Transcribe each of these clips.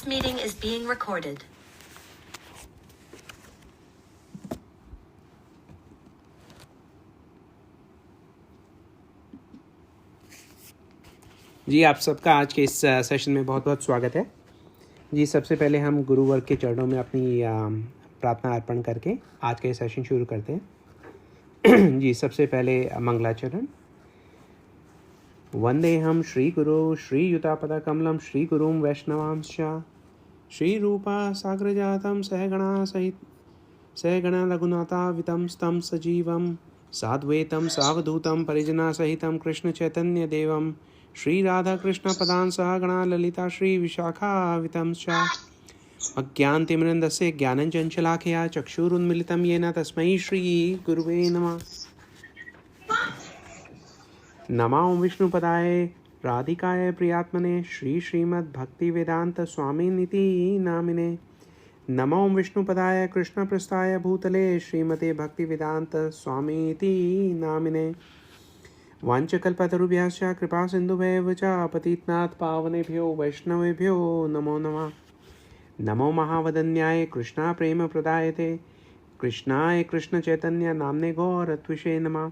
This meeting is being recorded. जी, आप सबका आज के इस सेशन में बहुत बहुत स्वागत है। जी, सबसे पहले हम गुरुवर्ग के चरणों में अपनी प्रार्थना अर्पण करके आज के सेशन शुरू करते हैं। जी, सबसे पहले मंगलाचरण। वंदेहम श्री गुरु श्रीयुतापदकमलं श्री गुरुं वैष्णवांश्च श्रीरूपा साग्रजातं सहगणा रघुनाथावितं स्तं सजीवं साद्वैतं सावधूतं परिजनासहितं कृष्णचैतन्यदेवं श्री राधा कृष्ण पदान सह गणा ललिता श्री विशाखावितं च अज्ञानतिमिरन्दस्य ज्ञानञ्चञ्चलाखया चक्षुरुन्मिलितं येन तस्मै श्री गुरुवे नमः। नमो विष्णुपदाय राधिकाय प्रियात्मने श्री श्रीमद्भक्तिवेदांत स्वामिनिति नामिने। नमो विष्णुपदाय कृष्णप्रस्थाय भूतले श्रीमते भक्तिवेदांत स्वामीति नामिने। वाञ्छकल्पतरुभ्यश्च कृपा सिन्धुभ्येव च पतितनाथ पावनेभ्यो वैष्णवेभ्यो नमो नमः। नमो महावदन्याय कृष्णा प्रेम प्रदायते कृष्णाय कृष्ण चैतन्य नामने गौरत्विषे नमः।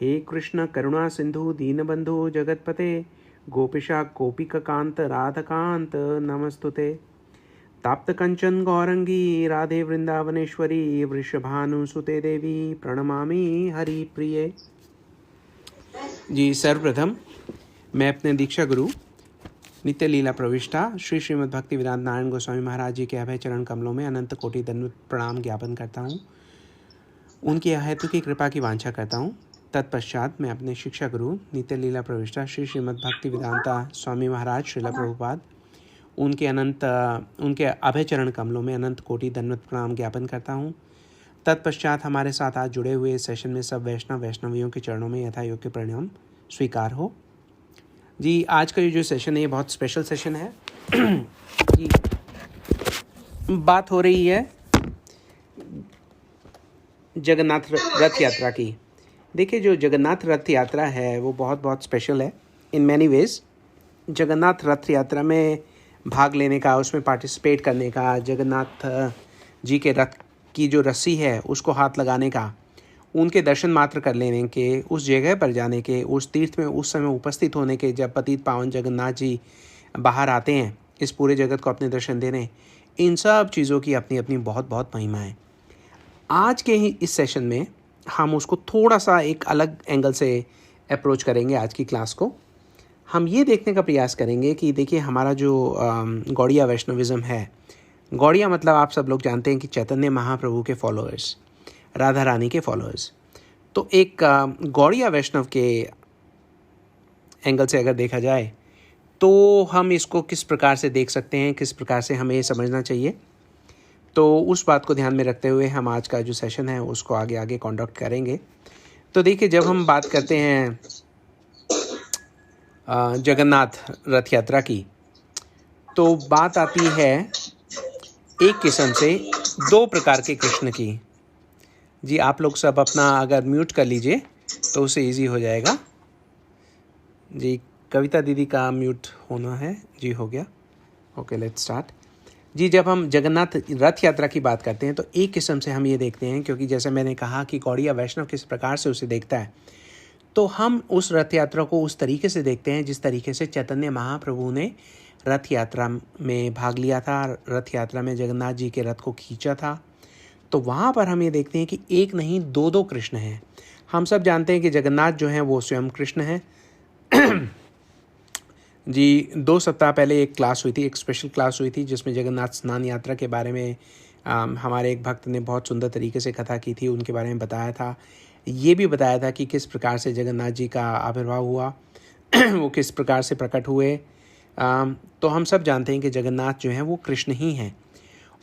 हे कृष्ण करुणा सिंधु दीनबंधु जगतपते गोपिशा गोपिकांत राधकांत नमस्तुते। ताप्त कंचन गौरंगी राधे वृंदावनेश्वरी वृषभानुसुते देवी प्रणमामि हरि प्रिये। जी, सर्वप्रथम मैं अपने दीक्षा गुरु नित्य लीला प्रविष्टा श्री श्रीमद् भक्ति वेदांत नारायण गोस्वामी महाराज जी के अभय चरण कमलों में अनंत कोटि दंड प्रणाम ज्ञापन करता हूँ। उनकी अहेतु की कृपा की वांछा करता हूँ। तत्पश्चात मैं अपने शिक्षा गुरु नित्य लीला प्रविष्टा श्री श्रीमद् भक्ति वेदांता स्वामी महाराज श्रीला प्रभुपाद उनके अभय चरण कमलों में अनंत कोटि दंडवत प्रणाम ज्ञापन करता हूँ। तत्पश्चात हमारे साथ आज जुड़े हुए इस सेशन में सब वैष्णवियों के चरणों में यथा योग्य परिणाम स्वीकार हो। जी, आज का ये जो सेशन है ये बहुत स्पेशल सेशन है। जी, बात हो रही है जगन्नाथ रथ यात्रा की। देखिए, जो जगन्नाथ रथ यात्रा है वो बहुत बहुत स्पेशल है इन मैनी वेज। जगन्नाथ रथ यात्रा में भाग लेने का, उसमें पार्टिसिपेट करने का, जगन्नाथ जी के रथ की जो रस्सी है उसको हाथ लगाने का, उनके दर्शन मात्र कर लेने के, उस जगह पर जाने के, उस तीर्थ में उस समय उपस्थित होने के, जब पतित पावन जगन्नाथ जी बाहर आते हैं इस पूरे जगत को अपने दर्शन देने, इन सब चीज़ों की अपनी अपनी बहुत बहुत महिमा है। आज के ही इस सेशन में हम उसको थोड़ा सा एक अलग एंगल से अप्रोच करेंगे। आज की क्लास को हम ये देखने का प्रयास करेंगे कि देखिए, हमारा जो गौड़िया वैष्णविज़्म है, गौड़िया मतलब आप सब लोग जानते हैं कि चैतन्य महाप्रभु के फॉलोअर्स, राधा रानी के फॉलोअर्स। तो एक गौड़िया वैष्णव के एंगल से अगर देखा जाए तो हम इसको किस प्रकार से देख सकते हैं, किस प्रकार से हमें समझना चाहिए, तो उस बात को ध्यान में रखते हुए हम आज का जो सेशन है उसको आगे आगे कंडक्ट करेंगे। तो देखिए, जब हम बात करते हैं जगन्नाथ रथ यात्रा की, तो बात आती है एक किस्म से दो प्रकार के कृष्ण की। जी, आप लोग सब अपना अगर म्यूट कर लीजिए तो उससे इजी हो जाएगा। जी, कविता दीदी का म्यूट होना है। जी, हो गया। Okay, let's start. जी, जब हम जगन्नाथ रथ यात्रा की बात करते हैं तो एक किस्म से हम ये देखते हैं, क्योंकि जैसे मैंने कहा कि गौड़िया वैष्णव किस प्रकार से उसे देखता है, तो हम उस रथ यात्रा को उस तरीके से देखते हैं जिस तरीके से चैतन्य महाप्रभु ने रथ यात्रा में भाग लिया था, रथ यात्रा में जगन्नाथ जी के रथ को खींचा था। तो वहाँ पर हम ये देखते हैं कि एक नहीं दो दो कृष्ण हैं। हम सब जानते हैं कि जगन्नाथ जो हैं वो स्वयं कृष्ण हैं। जी, 2 सप्ताह पहले एक क्लास हुई थी, एक स्पेशल क्लास हुई थी जिसमें जगन्नाथ स्नान यात्रा के बारे में हमारे एक भक्त ने बहुत सुंदर तरीके से कथा की थी, उनके बारे में बताया था। ये भी बताया था कि किस प्रकार से जगन्नाथ जी का आविर्भाव हुआ, वो किस प्रकार से प्रकट हुए। तो हम सब जानते हैं कि जगन्नाथ जो हैं वो कृष्ण ही हैं,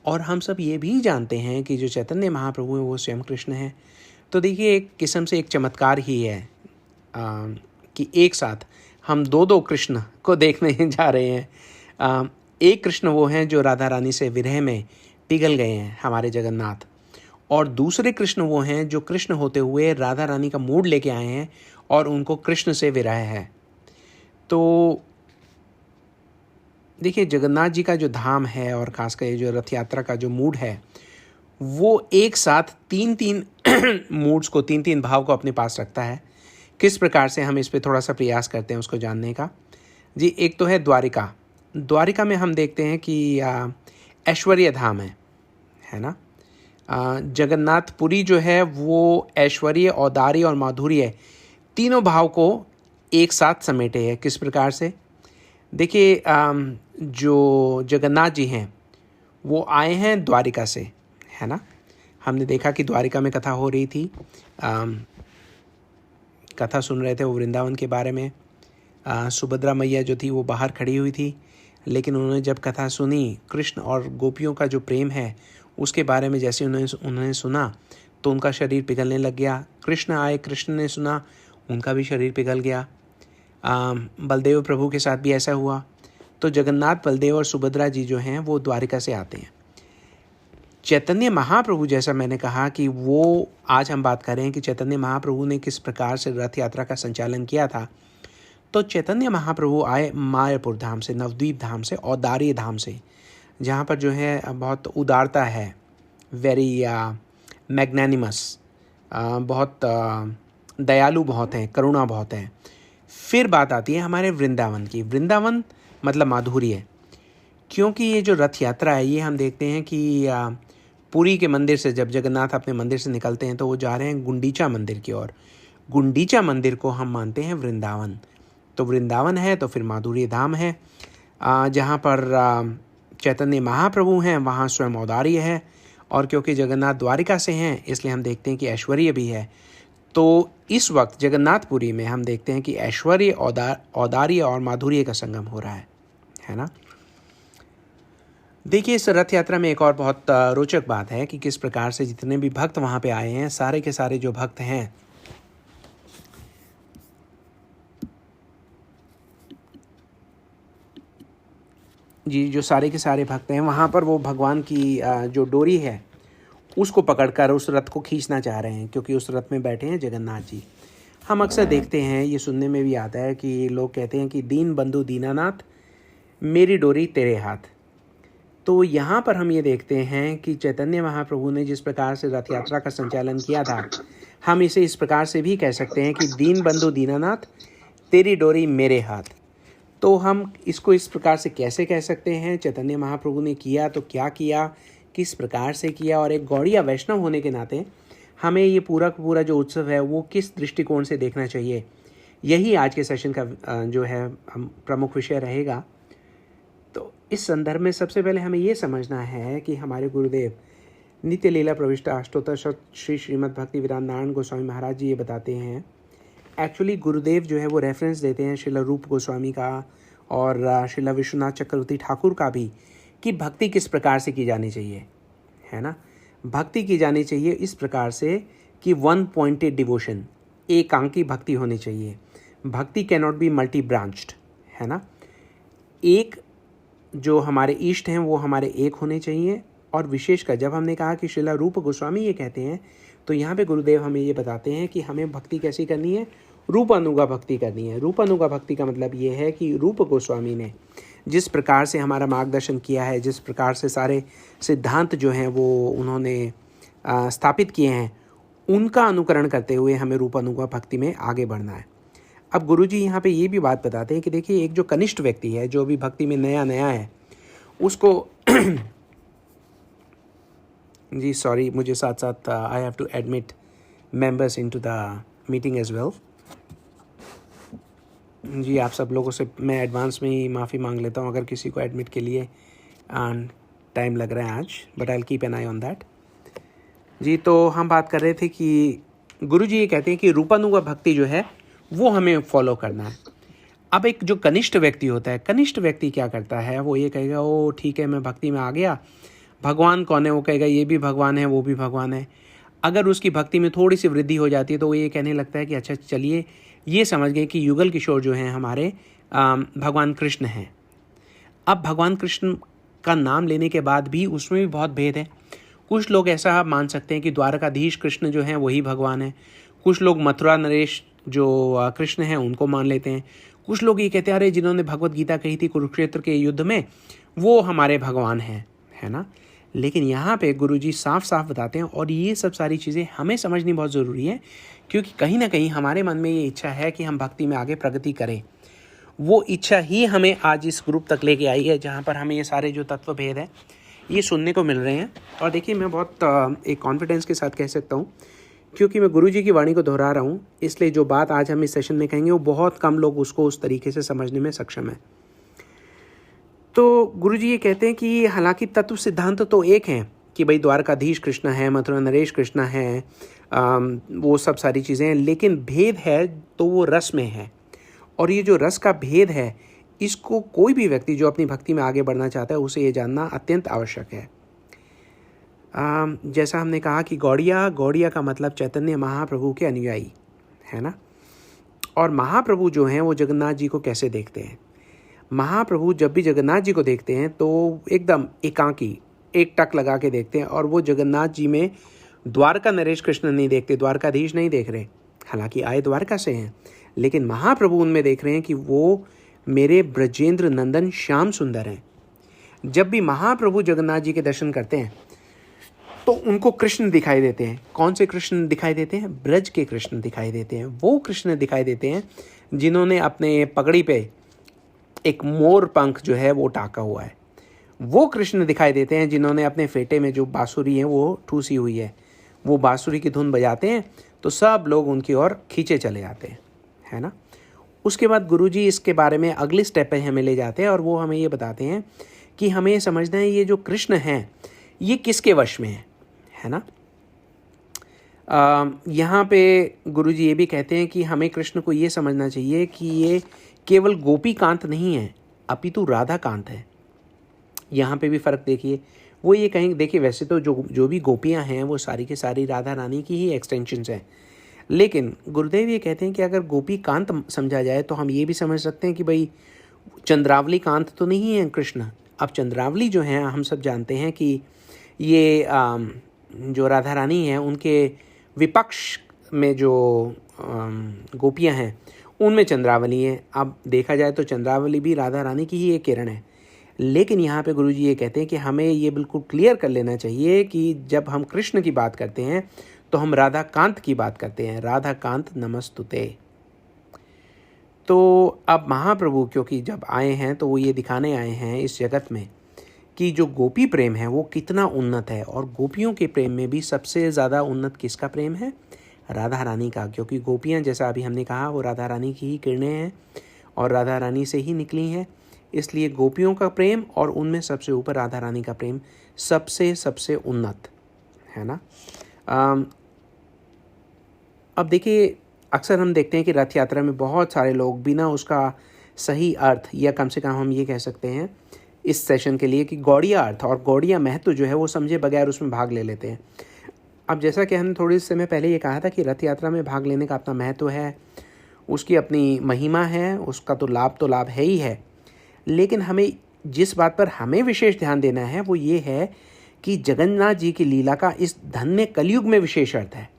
और हम सब ये भी जानते हैं कि जो चैतन्य महाप्रभु हैं वो स्वयं कृष्ण हैं। तो देखिए, एक किस्म से एक चमत्कार ही है कि एक साथ हम दो दो कृष्ण को देखने जा रहे हैं। एक कृष्ण वो हैं जो राधा रानी से विरह में पिघल गए हैं, हमारे जगन्नाथ, और दूसरे कृष्ण वो हैं जो कृष्ण होते हुए राधा रानी का मूड लेके आए हैं और उनको कृष्ण से विरह है। तो देखिए जगन्नाथ जी का जो धाम है और खासकर ये जो रथ यात्रा का जो मूड है वो एक साथ तीन तीन मूड्स को, तीन तीन भाव को अपने पास रखता है। किस प्रकार से हम इस पे थोड़ा सा प्रयास करते हैं उसको जानने का। जी, एक तो है द्वारिका। द्वारिका में हम देखते हैं कि ऐश्वर्य धाम है ना। जगन्नाथपुरी जो है वो ऐश्वर्य, औदार्य और माधुर्य तीनों भाव को एक साथ समेटे है। किस प्रकार से, देखिए जो जगन्नाथ जी हैं वो आए हैं द्वारिका से, है ना। हमने देखा कि द्वारिका में कथा हो रही थी, कथा सुन रहे थे वो वृंदावन के बारे में। सुभद्रा मैया जो थी वो बाहर खड़ी हुई थी, लेकिन उन्होंने जब कथा सुनी कृष्ण और गोपियों का जो प्रेम है उसके बारे में, जैसे उन्होंने सुना तो उनका शरीर पिघलने लग गया। कृष्ण आए, कृष्ण ने सुना, उनका भी शरीर पिघल गया। बलदेव प्रभु के साथ भी ऐसा हुआ। तो जगन्नाथ, बलदेव और सुभद्रा जी जो हैं वो द्वारिका से आते हैं। चैतन्य महाप्रभु, जैसा मैंने कहा कि वो आज हम बात कर रहे हैं कि चैतन्य महाप्रभु ने किस प्रकार से रथ यात्रा का संचालन किया था। तो चैतन्य महाप्रभु आए मायापुर धाम से, नवद्वीप धाम से, औदार्य धाम से, जहाँ पर जो है बहुत उदारता है, वेरी मैग्नेनिमस, बहुत दयालु बहुत हैं, करुणा बहुत है। फिर बात आती है हमारे वृंदावन की। वृंदावन मतलब माधुर्य, क्योंकि ये जो रथ यात्रा है ये हम देखते हैं कि पुरी के मंदिर से जब जगन्नाथ अपने मंदिर से निकलते हैं तो वो जा रहे हैं गुंडीचा मंदिर की ओर। गुंडीचा मंदिर को हम मानते हैं वृंदावन। तो वृंदावन है तो फिर माधुर्य धाम है। जहाँ पर चैतन्य महाप्रभु हैं वहाँ स्वयं औदार्य है, और क्योंकि जगन्नाथ द्वारिका से हैं इसलिए हम देखते हैं कि ऐश्वर्य भी है। तो इस वक्त जगन्नाथपुरी में हम देखते हैं कि ऐश्वर्य, औदार्य और माधुर्य का संगम हो रहा है ना। देखिए इस रथ यात्रा में एक और बहुत रोचक बात है कि किस प्रकार से जितने भी भक्त वहाँ पे आए हैं, सारे के सारे जो भक्त हैं जी, जो सारे के सारे भक्त हैं वहाँ पर वो भगवान की जो डोरी है उसको पकड़कर उस रथ को खींचना चाह रहे हैं, क्योंकि उस रथ में बैठे हैं जगन्नाथ जी। हम अक्सर देखते हैं, ये सुनने में भी आता है कि लोग कहते हैं कि दीन बंधु दीनानाथ, मेरी डोरी तेरे हाथ। तो यहाँ पर हम ये देखते हैं कि चैतन्य महाप्रभु ने जिस प्रकार से रथ यात्रा का संचालन किया था, हम इसे इस प्रकार से भी कह सकते हैं कि दीन बंधु दीनानाथ, तेरी डोरी मेरे हाथ। तो हम इसको इस प्रकार से कैसे कह सकते हैं, चैतन्य महाप्रभु ने किया तो क्या किया, किस प्रकार से किया, और एक गौड़िया वैष्णव होने के नाते हमें ये पूरा जो उत्सव है वो किस दृष्टिकोण से देखना चाहिए, यही आज के सेशन का जो है प्रमुख विषय रहेगा। तो इस संदर्भ में सबसे पहले हमें ये समझना है कि हमारे गुरुदेव नित्य लीला प्रविष्ट अष्टोत्तर श्री श्रीमद् भक्ति वेदांत नारायण गोस्वामी महाराज जी ये बताते हैं। एक्चुअली गुरुदेव जो है वो रेफरेंस देते हैं श्रील रूप गोस्वामी का और श्रील विश्वनाथ चक्रवर्ती ठाकुर का भी, कि भक्ति किस प्रकार से की जानी चाहिए, है ना। भक्ति की जानी चाहिए इस प्रकार से कि वन पॉइंटेड डिवोशन, एकांकी भक्ति होनी चाहिए। भक्ति can not be multi branched, है ना। एक जो हमारे इष्ट हैं वो हमारे एक होने चाहिए। और विशेषकर जब हमने कहा कि श्रील रूप गोस्वामी ये कहते हैं, तो यहाँ पे गुरुदेव हमें ये बताते हैं कि हमें भक्ति कैसी करनी है, रूप अनुगा भक्ति करनी है। रूप अनुगा भक्ति का मतलब ये है कि रूप गोस्वामी ने जिस प्रकार से हमारा मार्गदर्शन किया है, जिस प्रकार से सारे सिद्धांत जो हैं वो उन्होंने स्थापित किए हैं, उनका अनुकरण करते हुए हमें रूप अनुगा भक्ति में आगे बढ़ना है। अब गुरुजी यहाँ पे ये भी बात बताते हैं कि देखिए एक जो कनिष्ठ व्यक्ति है, जो भी भक्ति में नया है, उसको जी सॉरी, मुझे साथ साथ I have to admit members into the meeting as well. जी आप सब लोगों से मैं एडवांस में ही माफ़ी मांग लेता हूँ अगर किसी को एडमिट के लिए टाइम लग रहा है आज, but I will keep an eye on that. जी तो हम बात कर रहे थे कि गुरुजी ये कहते हैं कि रूपानुगा भक्ति जो है वो हमें फॉलो करना है। अब एक जो कनिष्ठ व्यक्ति होता है, कनिष्ठ व्यक्ति क्या करता है, वो ये कहेगा ओ ठीक है मैं भक्ति में आ गया, भगवान कौन है, वो कहेगा ये भी भगवान है वो भी भगवान है। अगर उसकी भक्ति में थोड़ी सी वृद्धि हो जाती है तो वो ये कहने लगता है कि अच्छा चलिए ये समझ गए कि युगल किशोर जो हैं हमारे भगवान कृष्ण हैं। अब भगवान कृष्ण का नाम लेने के बाद भी उसमें भी बहुत भेद है। कुछ लोग ऐसा मान सकते हैं कि द्वारकाधीश कृष्ण जो हैं वही भगवान है। कुछ लोग मथुरा नरेश जो कृष्ण हैं उनको मान लेते हैं। कुछ लोग ये कहते हैं अरे जिन्होंने भगवत गीता कही थी कुरुक्षेत्र के युद्ध में वो हमारे भगवान हैं, है ना। लेकिन यहाँ पे गुरुजी साफ साफ बताते हैं, और ये सब सारी चीज़ें हमें समझनी बहुत ज़रूरी है, क्योंकि कहीं ना कहीं हमारे मन में ये इच्छा है कि हम भक्ति में आगे प्रगति करें। वो इच्छा ही हमें आज इस ग्रुप तक लेके आई है, जहाँ पर हमें ये सारे जो तत्व भेद है ये सुनने को मिल रहे हैं। और देखिए, मैं बहुत एक कॉन्फिडेंस के साथ कह सकता हूँ, क्योंकि मैं गुरुजी की वाणी को दोहरा रहा हूँ, इसलिए जो बात आज हम इस सेशन में कहेंगे वो बहुत कम लोग उसको उस तरीके से समझने में सक्षम है। तो गुरुजी ये कहते हैं कि हालांकि तत्व सिद्धांत तो एक है कि भाई द्वारकाधीश कृष्ण है, मथुरा नरेश कृष्ण है, वो सब सारी चीज़ें हैं, लेकिन भेद है तो वो रस में है। और ये जो रस का भेद है, इसको कोई भी व्यक्ति जो अपनी भक्ति में आगे बढ़ना चाहता है उसे ये जानना अत्यंत आवश्यक है। जैसा हमने कहा कि गौड़िया का मतलब चैतन्य महाप्रभु के अनुयायी, है ना। और महाप्रभु जो हैं वो जगन्नाथ जी को कैसे देखते हैं? महाप्रभु जब भी जगन्नाथ जी को देखते हैं तो एकदम एकांकी, एक टक लगा के देखते हैं, और वो जगन्नाथ जी में द्वारका नरेश कृष्ण नहीं देखते, द्वारकाधीश नहीं देख रहे, हालांकि आए द्वारका से हैं, लेकिन महाप्रभु उनमें देख रहे हैं कि वो मेरे ब्रजेंद्र नंदन श्याम सुंदर हैं। जब भी महाप्रभु जगन्नाथ जी के दर्शन करते हैं तो उनको कृष्ण दिखाई देते हैं। कौन से कृष्ण दिखाई देते हैं? ब्रज के कृष्ण दिखाई देते हैं। वो कृष्ण दिखाई देते हैं जिन्होंने अपने पगड़ी पे एक मोर पंख जो है वो टाका हुआ है। वो कृष्ण दिखाई देते हैं जिन्होंने अपने फेटे में जो बांसुरी है वो ठूसी हुई है। वो बांसुरी की धुन बजाते हैं तो सब लोग उनकी ओर खींचे चले जाते हैं, है ना। उसके बाद गुरुजी इसके बारे में अगले स्टेप पे हमें ले जाते हैं, और वो हमें ये बताते हैं कि हमें ये समझना है ये जो कृष्ण हैं ये किसके वश में है ना। यहाँ पे गुरुजी ये भी कहते हैं कि हमें कृष्ण को ये समझना चाहिए कि ये केवल गोपी कांत नहीं है, अपितु राधा कांत है। यहाँ पे भी फ़र्क देखिए, वो ये कहेंगे, देखिए वैसे तो जो भी गोपियाँ हैं वो सारी की सारी राधा रानी की ही एक्सटेंशंस हैं, लेकिन गुरुदेव ये कहते हैं कि अगर गोपी कांत समझा जाए तो हम ये भी समझ सकते हैं कि भाई चंद्रावली कांत तो नहीं है कृष्ण। अब चंद्रावली जो हैं हम सब जानते हैं कि ये जो राधा रानी हैं उनके विपक्ष में जो गोपियाँ हैं उनमें चंद्रावली है। अब देखा जाए तो चंद्रावली भी राधा रानी की ही एक किरण है, लेकिन यहाँ पे गुरुजी ये कहते हैं कि हमें ये बिल्कुल क्लियर कर लेना चाहिए कि जब हम कृष्ण की बात करते हैं तो हम राधा कांत की बात करते हैं। राधा कांत नमस्तुते। तो अब महाप्रभु क्योंकि जब आए हैं तो वो ये दिखाने आए हैं इस जगत में कि जो गोपी प्रेम है वो कितना उन्नत है, और गोपियों के प्रेम में भी सबसे ज़्यादा उन्नत किसका प्रेम है? राधा रानी का। क्योंकि गोपियाँ, जैसा अभी हमने कहा, वो राधा रानी की ही किरणें हैं और राधा रानी से ही निकली हैं, इसलिए गोपियों का प्रेम और उनमें सबसे ऊपर राधा रानी का प्रेम सबसे उन्नत है ना। अब देखिए, अक्सर हम देखते हैं कि रथ यात्रा में बहुत सारे लोग बिना उसका सही अर्थ, या कम से कम हम ये कह सकते हैं इस सेशन के लिए कि गौड़िया अर्थ और गौड़िया महत्व जो है वो समझे बगैर उसमें भाग ले लेते हैं। अब जैसा कि हमने थोड़ी समय पहले ये कहा था कि रथ यात्रा में भाग लेने का अपना महत्व है, उसकी अपनी महिमा है, उसका तो लाभ है ही है, लेकिन हमें जिस बात पर हमें विशेष ध्यान देना है वो ये है कि जगन्नाथ जी की लीला का इस धन्य कलयुग में विशेष अर्थ है।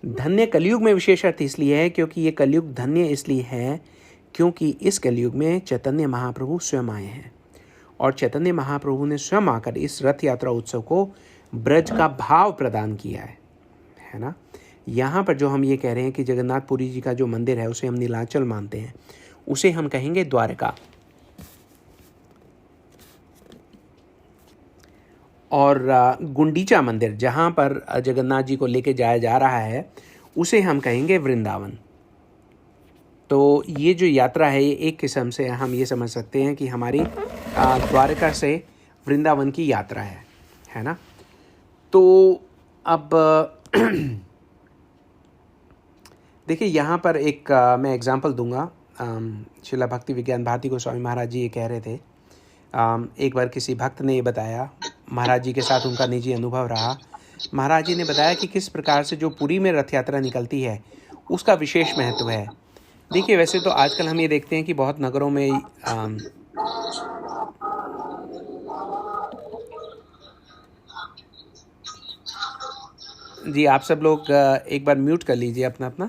धन्य कलयुग में विशेष अर्थ इसलिए है क्योंकि ये कलयुग धन्य इसलिए है क्योंकि इस कलयुग में चैतन्य महाप्रभु स्वयं आए हैं, और चैतन्य महाप्रभु ने स्वयं आकर इस रथ यात्रा उत्सव को ब्रज का भाव प्रदान किया है ना। यहाँ पर जो हम ये कह रहे हैं कि जगन्नाथपुरी जी का जो मंदिर है उसे हम नीलांचल मानते हैं, उसे हम कहेंगे द्वारका, और गुंडीचा मंदिर जहाँ पर जगन्नाथ जी को लेके जाया जा रहा है उसे हम कहेंगे वृंदावन। तो ये जो यात्रा है ये एक किस्म से हम ये समझ सकते हैं कि हमारी द्वारका से वृंदावन की यात्रा है ना। तो अब देखिए, यहाँ पर एक मैं एग्जांपल दूंगा। श्रील भक्ति विज्ञान भारती गोस्वामी महाराज जी ये कह रहे थे, एक बार किसी भक्त ने ये बताया, महाराज जी के साथ उनका निजी अनुभव रहा। महाराज जी ने बताया कि किस प्रकार से जो पुरी में रथ यात्रा निकलती है उसका विशेष महत्व है। देखिए, वैसे तो आजकल हम ये देखते हैं कि बहुत नगरों में जी आप सब लोग एक बार म्यूट कर लीजिए अपना।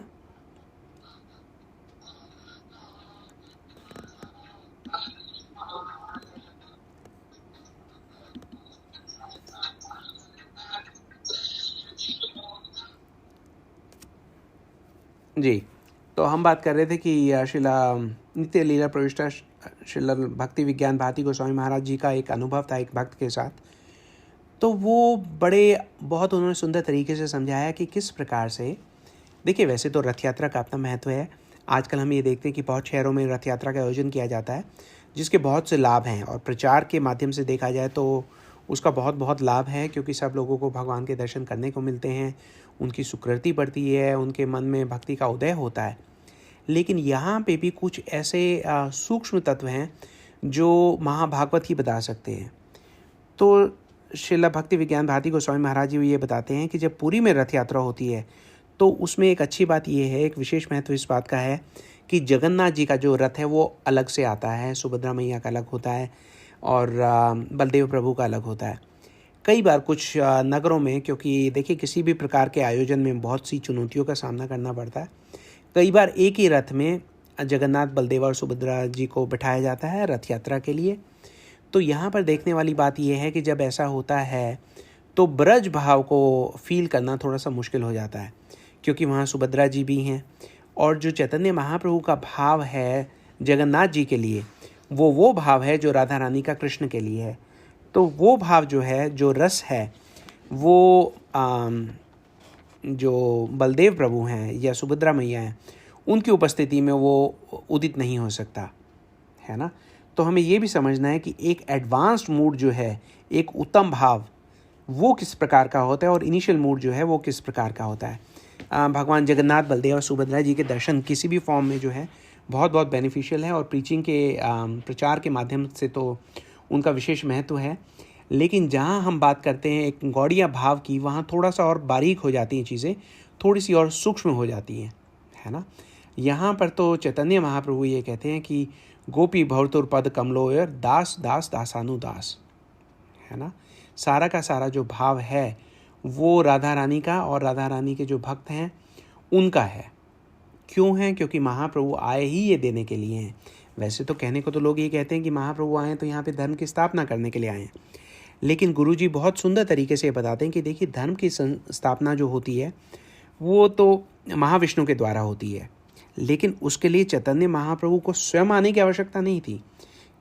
जी, तो हम बात कर रहे थे कि शिला नित्य लीला प्रविष्टा श्रील भक्ति विज्ञान भारती गोस्वामी महाराज जी का एक अनुभव था एक भक्त के साथ। तो वो बहुत उन्होंने सुंदर तरीके से समझाया कि किस प्रकार से, देखिए वैसे तो रथ यात्रा का अपना महत्व है। आजकल हम ये देखते हैं कि बहुत शहरों में रथ यात्रा का आयोजन किया जाता है, जिसके बहुत से लाभ हैं, और प्रचार के माध्यम से देखा जाए तो उसका बहुत बहुत लाभ है, क्योंकि सब लोगों को भगवान के दर्शन करने को मिलते हैं, उनकी सुकृति बढ़ती है, उनके मन में भक्ति का उदय होता है। लेकिन यहाँ पे भी कुछ ऐसे सूक्ष्म तत्व हैं जो महाभागवत ही बता सकते हैं। तो श्रील भक्ति विज्ञान भारती गोस्वामी महाराज जी ये बताते हैं कि जब पुरी में रथ यात्रा होती है तो उसमें एक अच्छी बात ये है, एक विशेष महत्व इस बात का है कि जगन्नाथ जी का जो रथ है वो अलग से आता है, सुभद्रा मैया का अलग होता है और बलदेव प्रभु का अलग होता है। कई बार कुछ नगरों में, क्योंकि देखिए किसी भी प्रकार के आयोजन में बहुत सी चुनौतियों का सामना करना पड़ता है, कई बार एक ही रथ में जगन्नाथ, बलदेव और सुभद्रा जी को बिठाया जाता है रथ यात्रा के लिए। तो यहाँ पर देखने वाली बात यह है कि जब ऐसा होता है तो ब्रज भाव को फील करना थोड़ा सा मुश्किल हो जाता है, क्योंकि वहाँ सुभद्रा जी भी हैं, और जो चैतन्य महाप्रभु का भाव है जगन्नाथ जी के लिए वो भाव है जो राधा रानी का कृष्ण के लिए है। तो वो भाव जो है, जो रस है, वो जो बलदेव प्रभु हैं या सुभद्रा मैया हैं, उनकी उपस्थिति में वो उदित नहीं हो सकता है ना। तो हमें ये भी समझना है कि एक एडवांस्ड मूड जो है, एक उत्तम भाव, वो किस प्रकार का होता है और इनिशियल मूड जो है वो किस प्रकार का होता है। भगवान जगन्नाथ, बलदेव और सुभद्रा जी के दर्शन किसी भी फॉर्म में जो है बहुत बहुत बेनिफिशियल है, और प्रीचिंग के प्रचार के माध्यम से तो उनका विशेष महत्व है। लेकिन जहाँ हम बात करते हैं एक गौड़िया भाव की, वहाँ थोड़ा सा और बारीक हो जाती हैं चीज़ें, थोड़ी सी और सूक्ष्म हो जाती हैं, है ना। यहाँ पर तो चैतन्य महाप्रभु ये कहते हैं कि गोपी भवतुर पद कमलोयर दास दास दासानुदास, है ना। सारा का सारा जो भाव है वो राधा रानी का और राधा रानी के जो भक्त हैं उनका है। क्यों है? क्योंकि महाप्रभु आए ही ये देने के लिए हैं। वैसे तो कहने को तो लोग ये कहते हैं कि महाप्रभु आए तो यहाँ पे धर्म की स्थापना करने के लिए आए हैं, लेकिन गुरुजी बहुत सुंदर तरीके से बताते हैं कि देखिए धर्म की स्थापना जो होती है वो तो महाविष्णु के द्वारा होती है, लेकिन उसके लिए चैतन्य महाप्रभु को स्वयं आने की आवश्यकता नहीं थी,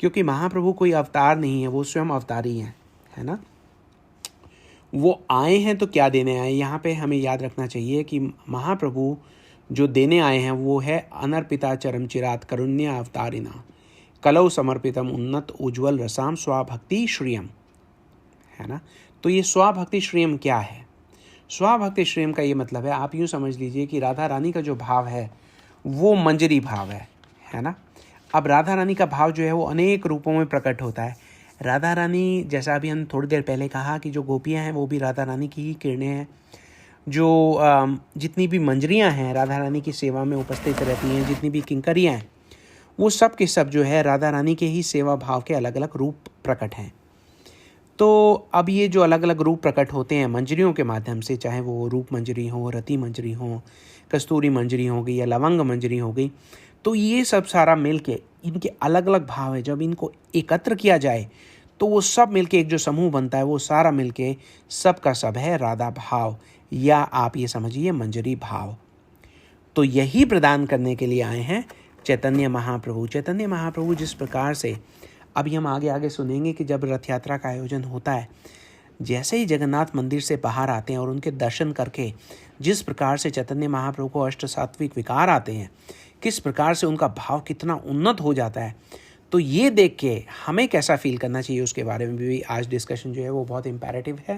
क्योंकि महाप्रभु कोई अवतार नहीं है, वो स्वयं अवतारी हैं, है ना। वो आए हैं तो क्या देने आए? यहाँ पे हमें याद रखना चाहिए कि महाप्रभु जो देने आए हैं वो है अनर्पिता चरम चिरात करुण्य अवतारिना कलौ समर्पितम उन्नत उज्ज्वल रसाम स्वाभक्ति श्रियम, है ना। तो ये स्वाभक्ति श्रियम क्या है? स्वाभक्ति श्रियम का ये मतलब है, आप यूँ समझ लीजिए कि राधा रानी का जो भाव है वो मंजरी भाव है ना। अब राधा रानी का भाव जो है वो अनेक रूपों में प्रकट होता है। राधा रानी, जैसा अभी हम थोड़ी देर पहले कहा कि जो गोपियाँ हैं वो भी राधा रानी की ही किरणें हैं। जो जितनी भी मंजरियाँ हैं राधा रानी की सेवा में उपस्थित रहती हैं, जितनी भी किंकरियाँ हैं, वो सब के सब जो है राधा रानी के ही सेवा भाव के अलग अलग रूप प्रकट हैं। तो अब ये जो अलग अलग रूप प्रकट होते हैं मंजरियों के माध्यम से, चाहे वो रूप मंजरी हो, रति मंजरी हो, कस्तूरी मंजरी हो गई या लवंग मंजरी हो गई, तो ये सब सारा मिल के इनके अलग अलग भाव है। जब इनको एकत्र किया जाए तो वो सब मिलके एक जो समूह बनता है, वो सारा मिलके सब का सब है राधा भाव, या आप ये समझिए मंजरी भाव। तो यही प्रदान करने के लिए आए हैं चैतन्य महाप्रभु। चैतन्य महाप्रभु जिस प्रकार से, अभी हम आगे आगे सुनेंगे कि जब रथ यात्रा का आयोजन होता है, जैसे ही जगन्नाथ मंदिर से बाहर आते हैं और उनके दर्शन करके जिस प्रकार से चैतन्य महाप्रभु को अष्ट सात्विक विकार आते हैं, किस प्रकार से उनका भाव कितना उन्नत हो जाता है, तो ये देख के हमें कैसा फील करना चाहिए उसके बारे में भी आज डिस्कशन जो है वो बहुत इम्पेरेटिव है।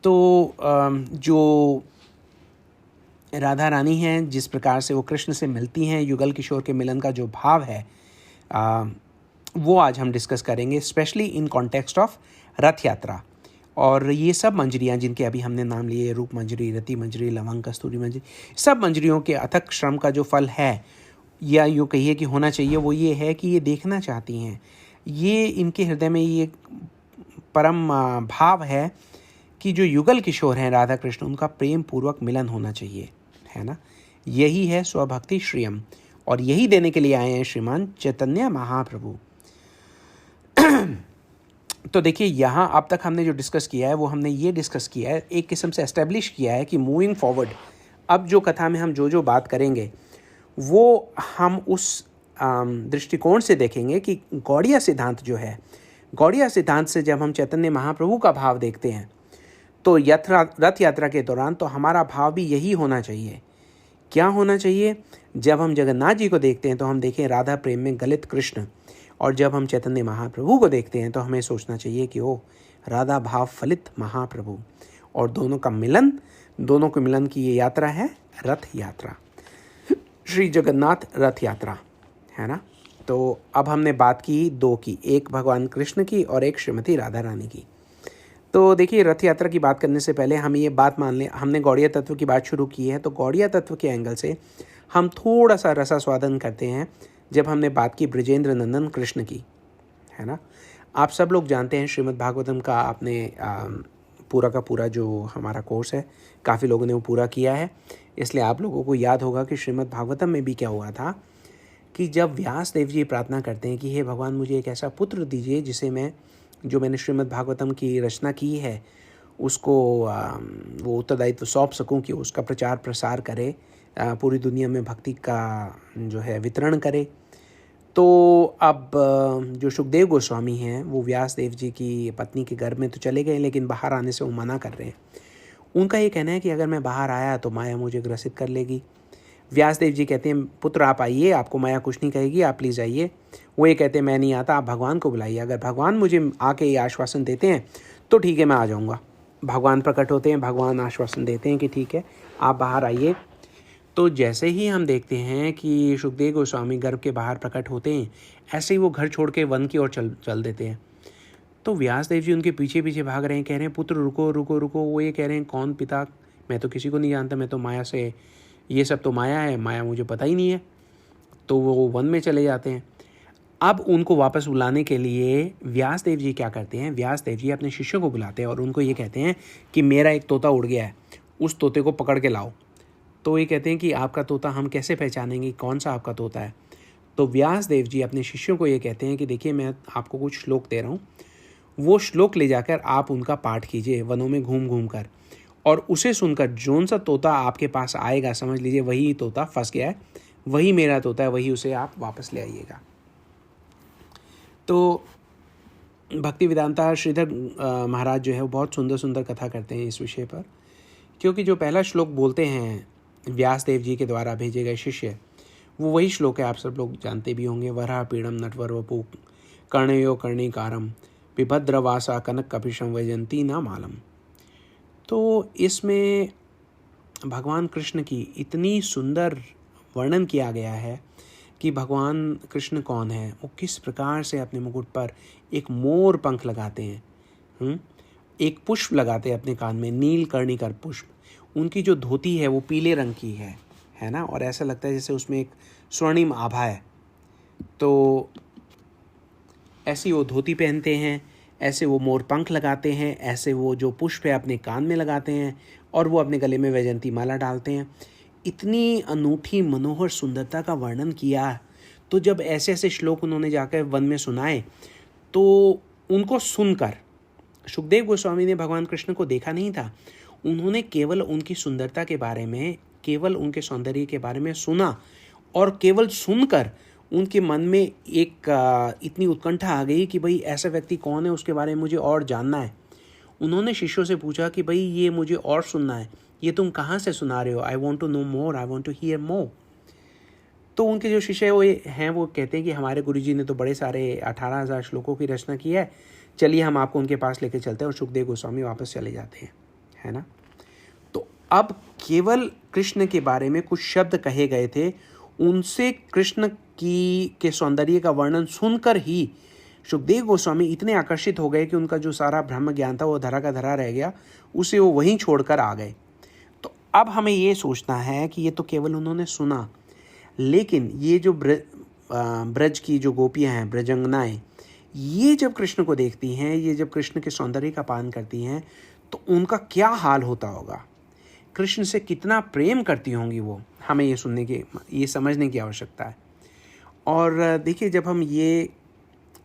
जो राधा रानी हैं, जिस प्रकार से वो कृष्ण से मिलती हैं, युगल किशोर के मिलन का जो भाव है वो आज हम डिस्कस करेंगे, स्पेशली इन कॉन्टेक्स्ट ऑफ रथ यात्रा। और ये सब मंजरियाँ जिनके अभी हमने नाम लिए, रूप मंजरी, रति मंजरी, लवंग, कस्तूरी मंजरी, सब मंजरियों के अथक श्रम का जो फल है, या यूँ कहिए कि होना चाहिए, वो ये है कि ये देखना चाहती हैं, ये इनके हृदय में ये परम भाव है कि जो युगल किशोर हैं राधा कृष्ण, उनका प्रेम पूर्वक मिलन होना चाहिए, है ना। यही है स्वभक्ति श्रियम, और यही देने के लिए आए हैं श्रीमान चैतन्य महाप्रभु। तो देखिए यहाँ अब तक हमने जो डिस्कस किया है वो हमने ये डिस्कस किया है, एक किस्म से एस्टेब्लिश किया है कि मूविंग फॉरवर्ड अब जो कथा में हम जो बात करेंगे वो हम उस दृष्टिकोण से देखेंगे कि गौड़िया सिद्धांत जो है, गौड़िया सिद्धांत से जब हम चैतन्य महाप्रभु का भाव देखते हैं तो रथ यात्रा के दौरान तो हमारा भाव भी यही होना चाहिए। क्या होना चाहिए? जब हम जगन्नाथ जी को देखते हैं तो हम देखें राधा प्रेम में गलित कृष्ण, और जब हम चैतन्य महाप्रभु को देखते हैं तो हमें सोचना चाहिए कि ओ राधा भाव फलित महाप्रभु, और दोनों का मिलन, दोनों के मिलन की ये यात्रा है रथ यात्रा, श्री जगन्नाथ रथ यात्रा, है ना। तो अब हमने बात की दो की, एक भगवान कृष्ण की और एक श्रीमती राधा रानी की। तो देखिए रथ यात्रा की बात करने से पहले हम ये बात मान लें, हमने गौड़िया तत्व की बात शुरू की है तो गौड़िया तत्व के एंगल से हम थोड़ा सा रसास्वादन करते हैं जब हमने बात की ब्रजेंद्र नंदन कृष्ण की, है ना। आप सब लोग जानते हैं श्रीमद् भागवतम का आपने पूरा का पूरा जो हमारा कोर्स है काफ़ी लोगों ने वो पूरा किया है, इसलिए आप लोगों को याद होगा कि श्रीमद् भागवतम में भी क्या हुआ था कि जब व्यास देव जी प्रार्थना करते हैं कि हे भगवान मुझे एक ऐसा पुत्र दीजिए जिसे मैंने श्रीमद् भागवतम की रचना की है उसको वो उत्तरदायित्व सौंप सकूं कि उसका प्रचार प्रसार करे, पूरी दुनिया में भक्ति का जो है वितरण करे। तो अब जो सुखदेव गोस्वामी हैं वो व्यास देव जी की पत्नी के घर में तो चले गए, लेकिन बाहर आने से वो मना कर रहे हैं। उनका ये कहना है कि अगर मैं बाहर आया तो माया मुझे ग्रसित कर लेगी। व्यास देव जी कहते हैं पुत्र आप आइए, आपको माया कुछ नहीं कहेगी, आप प्लीज़ आइए। वो ये कहते हैं मैं नहीं आता, आप भगवान को बुलाइए, अगर भगवान मुझे आके ये आश्वासन देते हैं तो ठीक है मैं आ जाऊँगा। भगवान प्रकट होते हैं, भगवान आश्वासन देते हैं कि ठीक है आप बाहर आइए। तो जैसे ही हम देखते हैं कि सुखदेव गोस्वामी घर के बाहर प्रकट होते हैं, ऐसे ही वो घर छोड़ के वन की ओर चल देते हैं। तो व्यास देव जी उनके पीछे पीछे भाग रहे हैं, कह रहे हैं पुत्र रुको रुको रुको। वो ये कह रहे हैं कौन पिता, मैं तो किसी को नहीं जानता, मैं तो माया से, ये सब तो माया है, माया मुझे पता ही नहीं है। तो वो वन में चले जाते हैं। अब उनको वापस बुलाने के लिए व्यास देव जी क्या करते हैं, व्यास देव जी अपने शिष्यों को बुलाते हैं और उनको ये कहते हैं कि मेरा एक तोता उड़ गया है, उस तोते को पकड़ के लाओ। तो ये कहते हैं कि आपका तोता हम कैसे पहचानेंगे, कौन सा आपका तोता है? तो व्यास देव जी अपने शिष्यों को ये कहते हैं कि देखिए मैं आपको कुछ श्लोक दे रहा हूँ, वो श्लोक ले जाकर आप उनका पाठ कीजिए वनों में घूम घूम कर, और उसे सुनकर जोन सा तोता आपके पास आएगा समझ लीजिए वही तोता फंस गया है, वही मेरा तोता है, वही उसे आप वापस ले आइएगा। तो भक्ति वेदांता श्रीधर महाराज जो है वो बहुत सुंदर सुंदर कथा करते हैं इस विषय पर, क्योंकि जो पहला श्लोक बोलते हैं व्यास देव जी के द्वारा भेजे गए शिष्य, वो वही श्लोक है, आप सब लोग जानते भी होंगे। वरा पीड़म नटवर वपु कर्णयो कर्णिकारम विभद्रवासा कनक कपिशम वैजंती ना मालम। तो इसमें भगवान कृष्ण की इतनी सुंदर वर्णन किया गया है कि भगवान कृष्ण कौन है, वो किस प्रकार से अपने मुकुट पर एक मोर पंख लगाते हैं, एक पुष्प लगाते हैं अपने कान में, नील कर्णिकर पुष्प, उनकी जो धोती है वो पीले रंग की है ना, और ऐसा लगता है जैसे उसमें एक स्वर्णिम आभा है। तो ऐसी वो धोती पहनते हैं, ऐसे वो मोर पंख लगाते हैं, ऐसे वो जो पुष्प है अपने कान में लगाते हैं, और वो अपने गले में वैजंती माला डालते हैं। इतनी अनूठी मनोहर सुंदरता का वर्णन किया। तो जब ऐसे ऐसे श्लोक उन्होंने जाकर वन में सुनाए तो उनको सुनकर सुखदेव गोस्वामी ने भगवान कृष्ण को देखा नहीं था, उन्होंने केवल उनकी सुंदरता के बारे में, केवल उनके सौंदर्य के बारे में सुना, और केवल सुनकर उनके मन में एक इतनी उत्कंठा आ गई कि भाई ऐसा व्यक्ति कौन है, उसके बारे में मुझे और जानना है। उन्होंने शिष्यों से पूछा कि भाई ये मुझे और सुनना है, ये तुम कहाँ से सुना रहे हो? I want to know more, I want to hear more. तो उनके जो शिष्य वो कहते हैं कि हमारे गुरुजी ने तो बड़े सारे 18,000 श्लोकों की रचना की है, चलिए हम आपको उनके पास लेके चलते हैं। और सुखदेव गोस्वामी वापस चले जाते हैं, है ना। तो अब केवल कृष्ण के बारे में कुछ शब्द कहे गए थे, उनसे कृष्ण के सौंदर्य का वर्णन सुनकर ही सुखदेव गोस्वामी इतने आकर्षित हो गए कि उनका जो सारा ब्रह्म ज्ञान था वो धरा का धरा रह गया, उसे वो वहीं छोड़कर आ गए। तो अब हमें ये सोचना है कि ये तो केवल उन्होंने सुना, लेकिन ये जो ब्रज की जो गोपियां हैं, ब्रजंगनाएं, ये जब कृष्ण को देखती हैं, ये जब कृष्ण के सौंदर्य का पान करती हैं, तो उनका क्या हाल होता होगा, कृष्ण से कितना प्रेम करती होंगी वो, हमें ये समझने की आवश्यकता है। और देखिए जब हम ये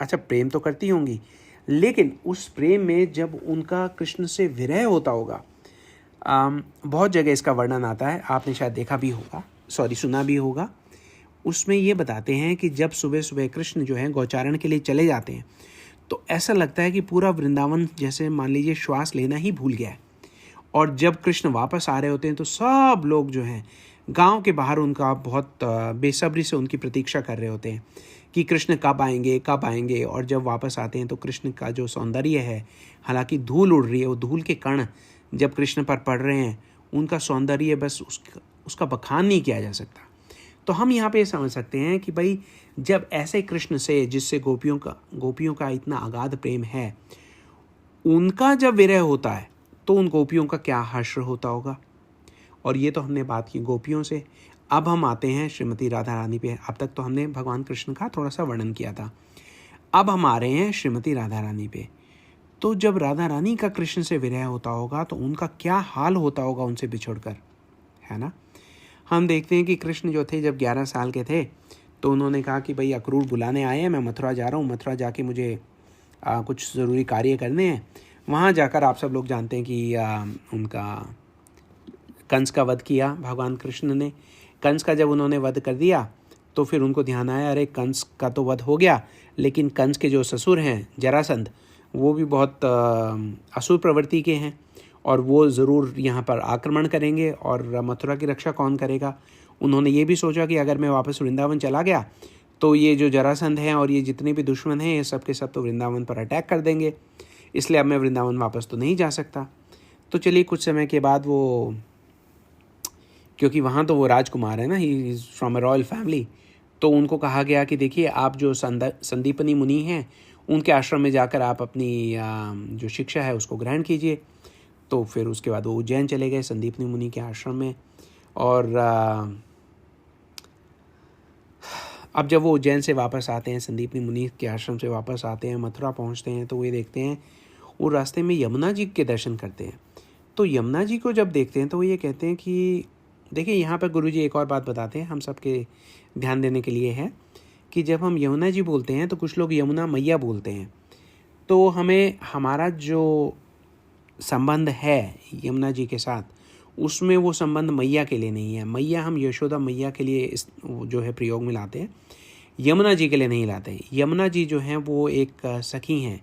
प्रेम तो करती होंगी, लेकिन उस प्रेम में जब उनका कृष्ण से विरह होता होगा, बहुत जगह इसका वर्णन आता है, आपने शायद देखा भी होगा, सुना भी होगा। उसमें ये बताते हैं कि जब सुबह सुबह कृष्ण जो है गौचारण के लिए चले जाते हैं तो ऐसा लगता है कि पूरा वृंदावन जैसे मान लीजिए श्वास लेना ही भूल गया है। और जब कृष्ण वापस आ रहे होते हैं तो सब लोग जो हैं गांव के बाहर उनका बहुत बेसब्री से उनकी प्रतीक्षा कर रहे होते हैं कि कृष्ण कब आएंगे। और जब वापस आते हैं तो कृष्ण का जो सौंदर्य है, हालांकि धूल उड़ रही है, वो धूल के कण जब कृष्ण पर पड़ रहे हैं, उनका सौंदर्य बस उसका बखान नहीं किया जा सकता। तो हम यहाँ पे समझ सकते हैं कि भाई जब ऐसे कृष्ण से जिससे गोपियों का इतना अगाध प्रेम है, उनका जब विरह होता है तो उन गोपियों का क्या हश्र होता होगा। और ये तो हमने बात की गोपियों से। अब हम आते हैं श्रीमती राधा रानी पे। अब तक तो हमने भगवान कृष्ण का थोड़ा सा वर्णन किया था, अब हम आ रहे हैं श्रीमती राधा रानी पे। तो जब राधा रानी का कृष्ण से विरह होता होगा तो उनका क्या हाल होता होगा उनसे बिछुड़कर, है ना। हम देखते हैं कि कृष्ण जो थे जब 11 साल के थे तो उन्होंने कहा कि भाई अक्रूर बुलाने आए हैं, मैं मथुरा जा रहा हूँ, मथुरा जाके मुझे कुछ ज़रूरी कार्य करने हैं। वहाँ जाकर आप सब लोग जानते हैं कि उनका कंस का वध किया भगवान कृष्ण ने। कंस का जब उन्होंने वध कर दिया तो फिर उनको ध्यान आया, अरे कंस का तो वध हो गया, लेकिन कंस के जो ससुर हैं जरासंध, वो भी बहुत असुर प्रवृत्ति के हैं और वो ज़रूर यहाँ पर आक्रमण करेंगे और मथुरा की रक्षा कौन करेगा। उन्होंने ये भी सोचा कि अगर मैं वापस वृंदावन चला गया तो ये जो जरासंध हैं और ये जितने भी दुश्मन हैं, ये सब के सब तो वृंदावन पर अटैक कर देंगे, इसलिए अब मैं वृंदावन वापस तो नहीं जा सकता। तो चलिए कुछ समय के बाद वो, क्योंकि वहाँ तो वो राजकुमार है ना, he is from a royal family, तो उनको कहा गया कि देखिए आप जो संदीपनी मुनि हैं उनके आश्रम में जाकर आप अपनी जो शिक्षा है उसको ग्रहण कीजिए। तो फिर उसके बाद वो उज्जैन चले गए संदीपनी मुनि के आश्रम में। और अब जब वो उज्जैन से वापस आते हैं, संदीपनी मुनि के आश्रम से वापस आते हैं, मथुरा पहुंचते हैं, तो वे देखते हैं वो रास्ते में यमुना जी के दर्शन करते हैं। तो यमुना जी को जब देखते हैं तो वो ये कहते हैं कि देखिए यहाँ पर गुरुजी एक और बात बताते हैं, हम सबके ध्यान देने के लिए है कि जब हम यमुना जी बोलते हैं तो कुछ लोग यमुना मैया बोलते हैं। तो हमें हमारा जो संबंध है यमुना जी के साथ, उसमें वो संबंध मैया के लिए नहीं है। मैया हम यशोदा मैया के लिए इस जो है प्रयोग में लाते हैं, यमुना जी के लिए नहीं लाते। यमुना जी जो हैं वो एक सखी हैं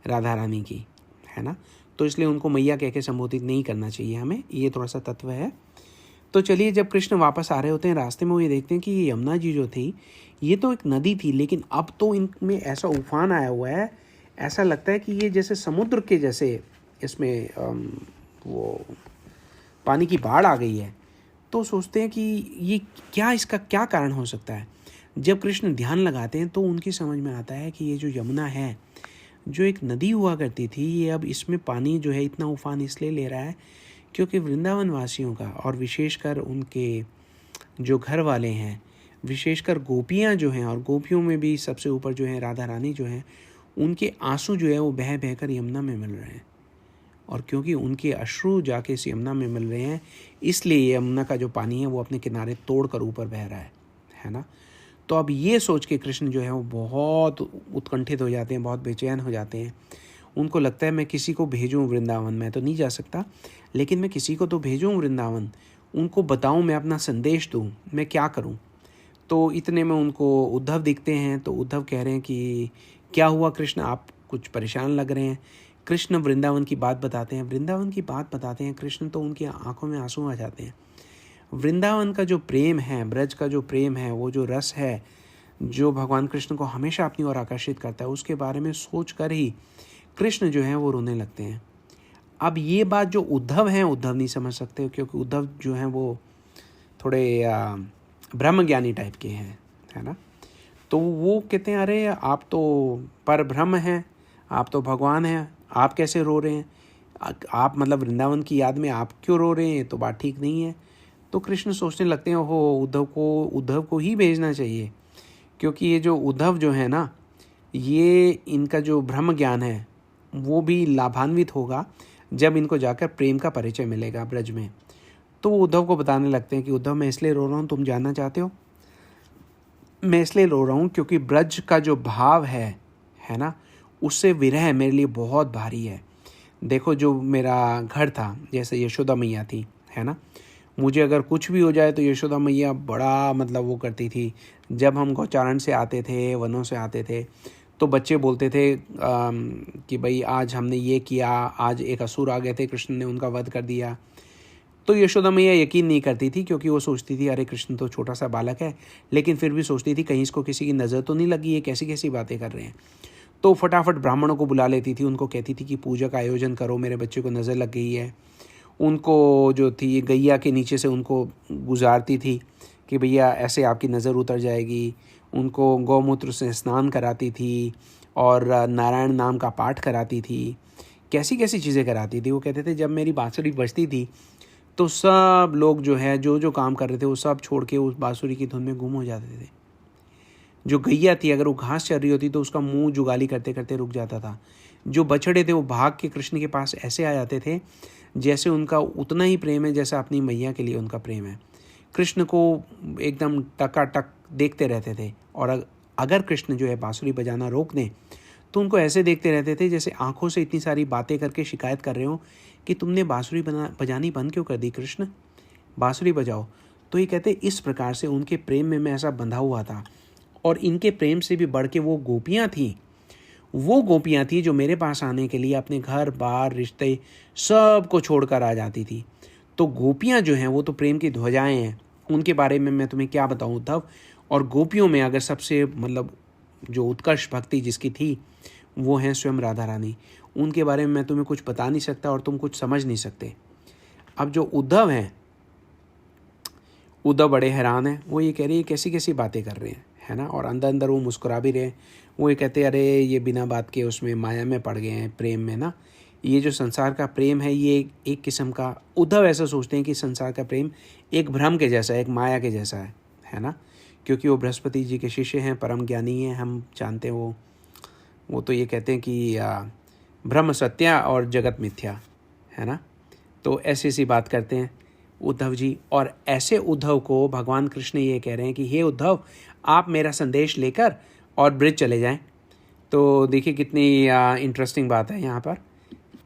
राधा रानी की, है ना, तो इसलिए उनको मैया कह के संबोधित नहीं करना चाहिए हमें, ये थोड़ा सा तत्व है। तो चलिए जब कृष्ण वापस आ रहे होते हैं रास्ते में वो ये देखते हैं कि ये यमुना जी जो थी ये तो एक नदी थी, लेकिन अब तो इनमें ऐसा उफान आया हुआ है, ऐसा लगता है कि ये जैसे समुद्र के जैसे इसमें वो पानी की बाढ़ आ गई है। तो सोचते हैं कि ये क्या, इसका क्या कारण हो सकता है। जब कृष्ण ध्यान लगाते हैं तो उनकी समझ में आता है कि ये जो यमुना है, जो एक नदी हुआ करती थी, ये अब इसमें पानी जो है इतना उफान इसलिए ले रहा है क्योंकि वृंदावन वासियों का और विशेषकर उनके जो घर वाले हैं, विशेषकर गोपियाँ जो हैं, और गोपियों में भी सबसे ऊपर जो है राधा रानी जो है, उनके आंसू जो है वो बह बहकर यमुना में मिल रहे हैं। और क्योंकि उनके अश्रु जाके इस यमुना में मिल रहे हैं, इसलिए यमुना का जो पानी है वो अपने किनारे तोड़कर ऊपर बह रहा है ना। तो अब ये सोच के कृष्ण जो है वो बहुत उत्कंठित हो जाते हैं, बहुत बेचैन हो जाते हैं। उनको लगता है मैं किसी को भेजूं वृंदावन, मैं तो नहीं जा सकता, लेकिन मैं किसी को तो भेजूं वृंदावन, उनको बताऊं, मैं अपना संदेश दूं, मैं क्या करूं। तो इतने में उनको उद्धव दिखते हैं। तो उद्धव कह रहे हैं कि क्या हुआ कृष्ण, आप कुछ परेशान लग रहे हैं। कृष्ण वृंदावन की बात बताते हैं, कृष्ण तो उनकी आंखों में आंसू आ जाते हैं। वृंदावन का जो प्रेम है, ब्रज का जो प्रेम है, वो जो रस है जो भगवान कृष्ण को हमेशा अपनी ओर आकर्षित करता है, उसके बारे में सोच कर ही कृष्ण जो है वो रोने लगते हैं। अब ये बात जो उद्धव हैं, उद्धव नहीं समझ सकते, क्योंकि उद्धव जो हैं वो थोड़े ब्रह्मज्ञानी टाइप के हैं, है ना। तो वो कहते हैं अरे आप तो पर ब्रह्म हैं, आप तो भगवान हैं, आप कैसे रो रहे हैं, आप मतलब वृंदावन की याद में आप क्यों रो रहे हैं, तो बात ठीक नहीं है। तो कृष्ण सोचने लगते हैं हो उद्धव को ही भेजना चाहिए, क्योंकि ये जो उद्धव जो है ना, ये इनका जो ब्रह्म ज्ञान है वो भी लाभान्वित होगा जब इनको जाकर प्रेम का परिचय मिलेगा ब्रज में। तो वो उद्धव को बताने लगते हैं कि उद्धव मैं इसलिए रो रहा हूँ, तुम जानना चाहते हो, मैं इसलिए रो रहा हूँ क्योंकि ब्रज का जो भाव है ना, उससे विरह मेरे लिए बहुत भारी है। देखो जो मेरा घर था, जैसे यशोदा मैया थी, है ना, मुझे अगर कुछ भी हो जाए तो यशोदा मैया बड़ा मतलब वो करती थी। जब हम गौचारण से आते थे, वनों से आते थे, तो बच्चे बोलते थे कि भाई आज हमने ये किया, आज एक असुर आ गए थे, कृष्ण ने उनका वध कर दिया। तो यशोदा मैया यकीन नहीं करती थी, क्योंकि वो सोचती थी अरे कृष्ण तो छोटा सा बालक है, लेकिन फिर भी सोचती थी कहीं इसको किसी की नज़र तो नहीं लगी है, कैसी कैसी बातें कर रहे हैं। तो फटाफट ब्राह्मणों को बुला लेती थी, उनको कहती थी कि पूजा का आयोजन करो, मेरे बच्चे को नज़र लग गई है। उनको जो थी गैया के नीचे से उनको गुजारती थी कि भैया ऐसे आपकी नज़र उतर जाएगी। उनको गौमूत्र से स्नान कराती थी और नारायण नाम का पाठ कराती थी, कैसी कैसी चीज़ें कराती थी। वो कहते थे जब मेरी बांसुरी बजती थी तो सब लोग जो है जो जो काम कर रहे थे वो सब छोड़ के उस बांसुरी की धुन में गुम हो जाते थे। जो गैया थी अगर वो घास चर रही होती तो उसका मुंह जुगाली करते करते रुक जाता था। जो बछड़े थे वो भाग के कृष्ण के पास ऐसे आ जाते थे जैसे उनका उतना ही प्रेम है जैसा अपनी मैया के लिए उनका प्रेम है। कृष्ण को एकदम टकाटक देखते रहते थे, और अगर कृष्ण जो है बांसुरी बजाना रोक दें तो उनको ऐसे देखते रहते थे जैसे आंखों से इतनी सारी बातें करके शिकायत कर रहे हो कि तुमने बांसुरी बजानी बंद क्यों कर दी कृष्ण, बांसुरी बजाओ। तो ये कहते इस प्रकार से उनके प्रेम में मैं ऐसा बंधा हुआ था। और इनके प्रेम से भी बढ़ के वो गोपियाँ थी जो मेरे पास आने के लिए अपने घर बार रिश्ते सब को छोड़कर आ जाती थी। तो गोपियाँ जो हैं वो तो प्रेम की ध्वजाएं हैं, उनके बारे में मैं तुम्हें क्या बताऊं उद्धव। और गोपियों में अगर सबसे मतलब जो उत्कर्ष भक्ति जिसकी थी वो है स्वयं राधा रानी। उनके बारे में मैं तुम्हें कुछ बता नहीं सकता और तुम कुछ समझ नहीं सकते। अब जो उद्धव हैं, उद्धव बड़े हैरान हैं। वो ये कह रही है कैसी कैसी बातें कर रहे हैं, है ना, और अंदर अंदर वो मुस्कुरा भी रहे। वो ये कहते अरे ये बिना बात के उसमें माया में पड़ गए हैं, प्रेम में ना। ये जो संसार का प्रेम है ये एक किस्म का, उद्धव ऐसा सोचते हैं कि संसार का प्रेम एक भ्रम के जैसा है, एक माया के जैसा है ना, क्योंकि वो बृहस्पति जी के शिष्य हैं, परम ज्ञानी हैं, हम जानते हैं। वो तो ये कहते हैं कि ब्रह्म सत्या और जगत मिथ्या, है ना। तो ऐसी सी बात करते हैं उद्धव जी। और ऐसे उद्धव को भगवान कृष्ण ये कह रहे हैं कि हे उद्धव, आप मेरा संदेश लेकर और ब्रिज चले जाएं। तो देखिए कितनी इंटरेस्टिंग बात है यहाँ पर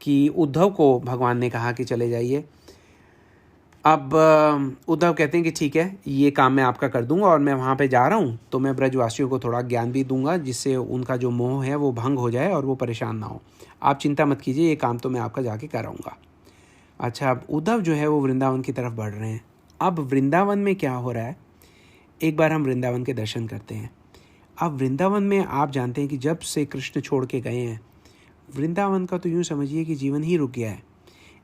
कि उद्धव को भगवान ने कहा कि चले जाइए। अब उद्धव कहते हैं कि ठीक है, ये काम मैं आपका कर दूंगा, और मैं वहाँ पे जा रहा हूँ तो मैं ब्रजवासियों को थोड़ा ज्ञान भी दूंगा जिससे उनका जो मोह है वो भंग हो जाए और वो परेशान ना हो। आप चिंता मत कीजिए, ये काम तो मैं आपका जाके कराऊंगा। अच्छा, अब उद्धव जो है वो वृंदावन की तरफ बढ़ रहे हैं। अब वृंदावन में क्या हो रहा है, एक बार हम वृंदावन के दर्शन करते हैं। अब वृंदावन में आप जानते हैं कि जब से कृष्ण छोड़ के गए हैं, वृंदावन का तो यूँ समझिए कि जीवन ही रुक गया है।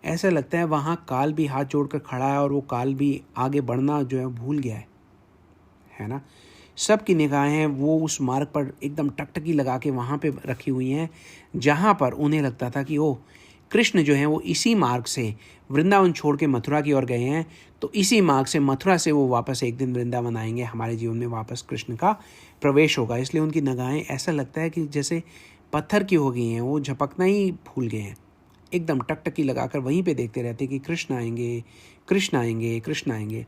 ऐसा लगता है वहाँ काल भी हाथ जोड़कर खड़ा है और वो काल भी आगे बढ़ना जो है भूल गया है ना। सबकी निगाहें वो उस मार्ग पर एकदम टकटकी लगा के वहाँ पे रखी हुई हैं जहाँ पर उन्हें लगता था कि ओह, कृष्ण जो है वो इसी मार्ग से वृंदावन छोड़ के मथुरा की ओर गए हैं, तो इसी मार्ग से मथुरा से वो वापस एक दिन वृंदावन आएंगे, हमारे जीवन में वापस कृष्ण का प्रवेश होगा। इसलिए उनकी निगाहें ऐसा लगता है कि जैसे पत्थर की हो गई हैं, वो झपकना ही भूल गए हैं। एकदम टकटकी लगाकर वहीं पे देखते रहते कि कृष्ण आएंगे, कृष्ण आएंगे, कृष्ण आएंगे।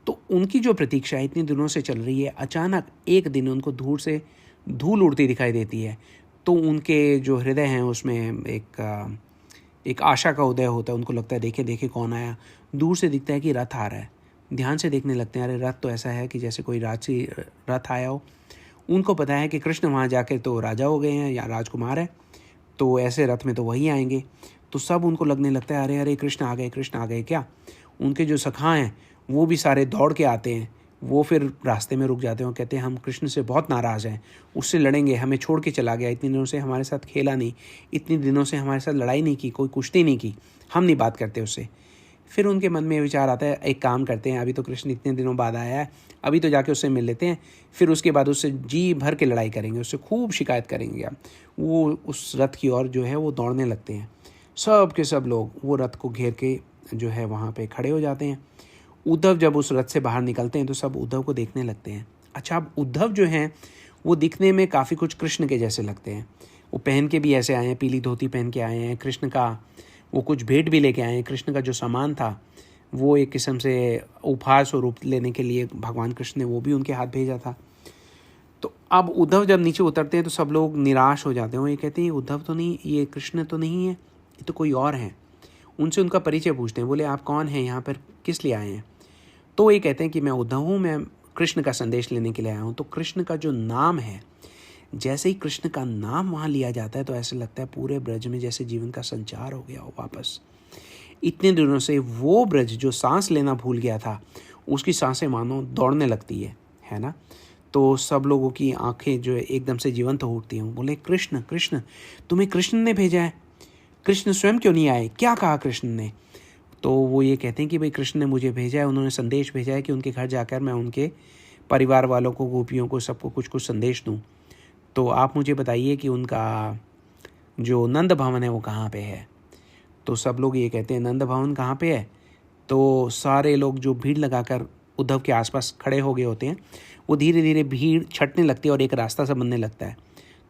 तो उनकी जो प्रतीक्षा इतने दिनों से चल रही है, अचानक एक दिन उनको दूर से धूल उड़ती दिखाई देती है। तो उनके जो हृदय हैं उसमें एक आशा का उदय होता है। उनको लगता है देखे देखे कौन आया। दूर से दिखता है कि रथ आ रहा है। ध्यान से देखने लगते हैं, अरे रथ तो ऐसा है कि जैसे कोई राजसी रथ आया हो। उनको पता है कि कृष्ण वहाँ जाके तो राजा हो गए हैं या राजकुमार है, तो ऐसे रथ में तो वही आएंगे। तो सब उनको लगने लगता है अरे अरे कृष्ण आ गए, कृष्ण आ गए क्या। उनके जो सखा हैं वो भी सारे दौड़ के आते हैं। वो फिर रास्ते में रुक जाते हैं और कहते हैं हम कृष्ण से बहुत नाराज़ हैं, उससे लड़ेंगे, हमें छोड़ के चला गया, इतने दिनों से हमारे साथ खेला नहीं, इतने दिनों से हमारे साथ लड़ाई नहीं की, कोई कुश्ती नहीं की, हम नहीं बात करते उससे। फिर उनके मन में विचार आता है एक काम करते हैं, अभी तो कृष्ण इतने दिनों बाद आया है, अभी तो जाके उससे मिल लेते हैं, फिर उसके बाद उससे जी भर के लड़ाई करेंगे, उससे खूब शिकायत करेंगे। आप वो उस रथ की ओर जो है वो दौड़ने लगते हैं। सब के सब लोग वो रथ को घेर के जो है वहाँ पे खड़े हो जाते हैं। उद्धव जब उस रथ से बाहर निकलते हैं तो सब उद्धव को देखने लगते हैं। अच्छा, अब उद्धव जो हैं वो दिखने में काफ़ी कुछ कृष्ण के जैसे लगते हैं। वो पहन के भी ऐसे आए हैं, पीली धोती पहन के आए हैं, कृष्ण का वो कुछ भेंट भी लेके आए हैं। कृष्ण का जो सामान था वो एक किस्म से उपहार स्वरूप लेने के लिए भगवान कृष्ण ने वो भी उनके हाथ भेजा था। तो अब उद्धव जब नीचे उतरते हैं तो सब लोग निराश हो जाते हैं। ये कहते हैं उद्धव तो नहीं, ये कृष्ण तो नहीं है, ये तो कोई और हैं। उनसे उनका परिचय पूछते हैं, बोले आप कौन हैं, यहाँ पर किस लिए आए हैं। तो ये कहते हैं कि मैं उद्धव हूँ, मैं कृष्ण का संदेश लेने के लिए आया हूँ। तो कृष्ण का जो नाम है, जैसे ही कृष्ण का नाम वहाँ लिया जाता है तो ऐसे लगता है पूरे ब्रज में जैसे जीवन का संचार हो गया हो वापस। इतने दिनों से वो ब्रज जो सांस लेना भूल गया था, उसकी सांसें मानो दौड़ने लगती है ना। तो सब लोगों की आंखें जो है एकदम से जीवंत हो उठती हैं। बोले कृष्ण कृष्ण, तुम्हें कृष्ण ने भेजा है, कृष्ण स्वयं क्यों नहीं आए, क्या कहा कृष्ण ने। तो वो ये कहते हैं कि भाई कृष्ण ने मुझे भेजा है, उन्होंने संदेश भेजा है कि उनके घर जाकर मैं उनके परिवार वालों को, गोपियों को, सबको कुछ कुछ संदेश दूँ। तो आप मुझे बताइए कि उनका जो नंद भवन है वो कहाँ पे है। तो सब लोग ये कहते हैं नंद भवन कहाँ पे है। तो सारे लोग जो भीड़ लगाकर उद्धव के आसपास खड़े हो गए होते हैं, वो धीरे धीरे भीड़ छटने लगती है और एक रास्ता सा बनने लगता है।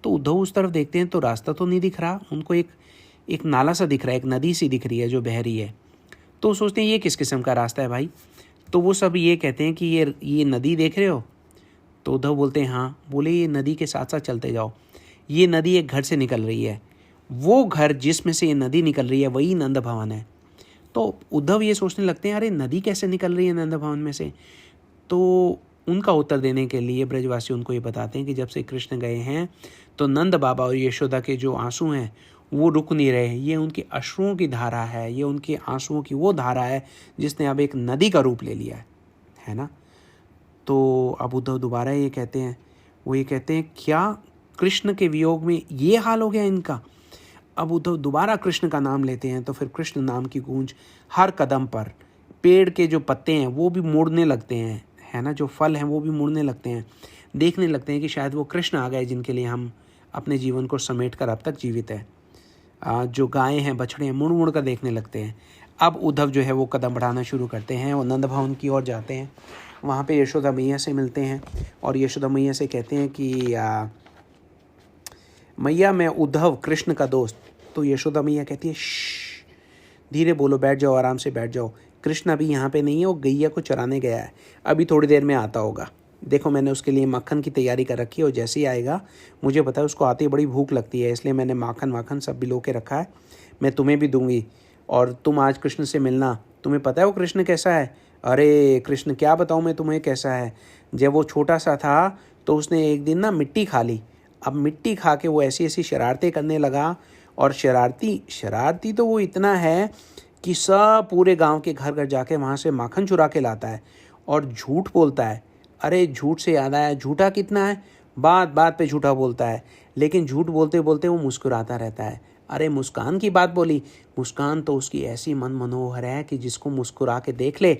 तो उद्धव उस तरफ देखते हैं तो रास्ता तो नहीं दिख रहा उनको, एक नाला सा दिख रहा है, एक नदी सी दिख रही है जो बह रही है। तो सोचते हैं ये किस किस्म का रास्ता है भाई। तो वो सब ये कहते हैं कि ये नदी देख रहे हो। तो उद्धव बोलते हैं हाँ। बोले ये नदी के साथ साथ चलते जाओ, ये नदी एक घर से निकल रही है, वो घर जिसमें से ये नदी निकल रही है वही नंद भवन है। तो उद्धव ये सोचने लगते हैं अरे नदी कैसे निकल रही है नंद भवन में से। तो उनका उत्तर देने के लिए ब्रजवासी उनको ये बताते हैं कि जब से कृष्ण गए हैं तो नंद बाबा और यशोदा के जो आंसू हैं वो रुक नहीं रहे। ये उनके अश्रुओं की धारा है, ये उनके आंसुओं की वो धारा है जिसने अब एक नदी का रूप ले लिया है ना। तो अब उद्धव दोबारा ये कहते हैं, वो ये कहते हैं क्या कृष्ण के वियोग में ये हाल हो गया इनका। अब उद्धव दोबारा कृष्ण का नाम लेते हैं तो फिर कृष्ण नाम की गूंज हर कदम पर, पेड़ के जो पत्ते हैं वो भी मुड़ने लगते हैं, है ना, जो फल हैं वो भी मुड़ने लगते हैं। देखने लगते हैं कि शायद वो कृष्ण आ गए जिनके लिए हम अपने जीवन को समेट कर अब तक जीवित है। जो गायें हैं, बछड़े हैं, मुड़ मुड़ कर देखने लगते हैं। अब उद्धव जो है वो कदम बढ़ाना शुरू करते हैं और नंद भवन की ओर जाते हैं। वहाँ पे यशोदा मैया से मिलते हैं और यशोदा मैया से कहते हैं कि मैया मैं उद्धव कृष्ण का दोस्त। तो यशोदा मैया कहती है श्श, धीरे बोलो, बैठ जाओ, आराम से बैठ जाओ, कृष्ण अभी यहाँ पे नहीं है, वो गैया को चराने गया है, अभी थोड़ी देर में आता होगा। देखो मैंने उसके लिए मक्खन की तैयारी कर रखी है और जैसे ही आएगा, मुझे पता है उसको आते ही बड़ी भूख लगती है, इसलिए मैंने माखन सब भिगो के रखा है, मैं तुम्हें भी दूंगी और तुम आज कृष्ण से मिलना। तुम्हें पता है वो कृष्ण कैसा है। अरे कृष्ण क्या बताऊँ मैं तुम्हें कैसा है। जब वो छोटा सा था तो उसने एक दिन ना मिट्टी खा ली। अब मिट्टी खा के वो ऐसी ऐसी शरारतें करने लगा और शरारती तो वो इतना है कि सब पूरे गांव के घर घर जाके वहाँ से माखन चुरा के लाता है और झूठ बोलता है। अरे झूठ से याद आया, झूठा कितना है, बात बात पे झूठा बोलता है, लेकिन झूठ बोलते बोलते वो मुस्कुराता रहता है। अरे मुस्कान की बात बोली, मुस्कान तो उसकी ऐसी मन मनोहर है कि जिसको मुस्कुरा के देख ले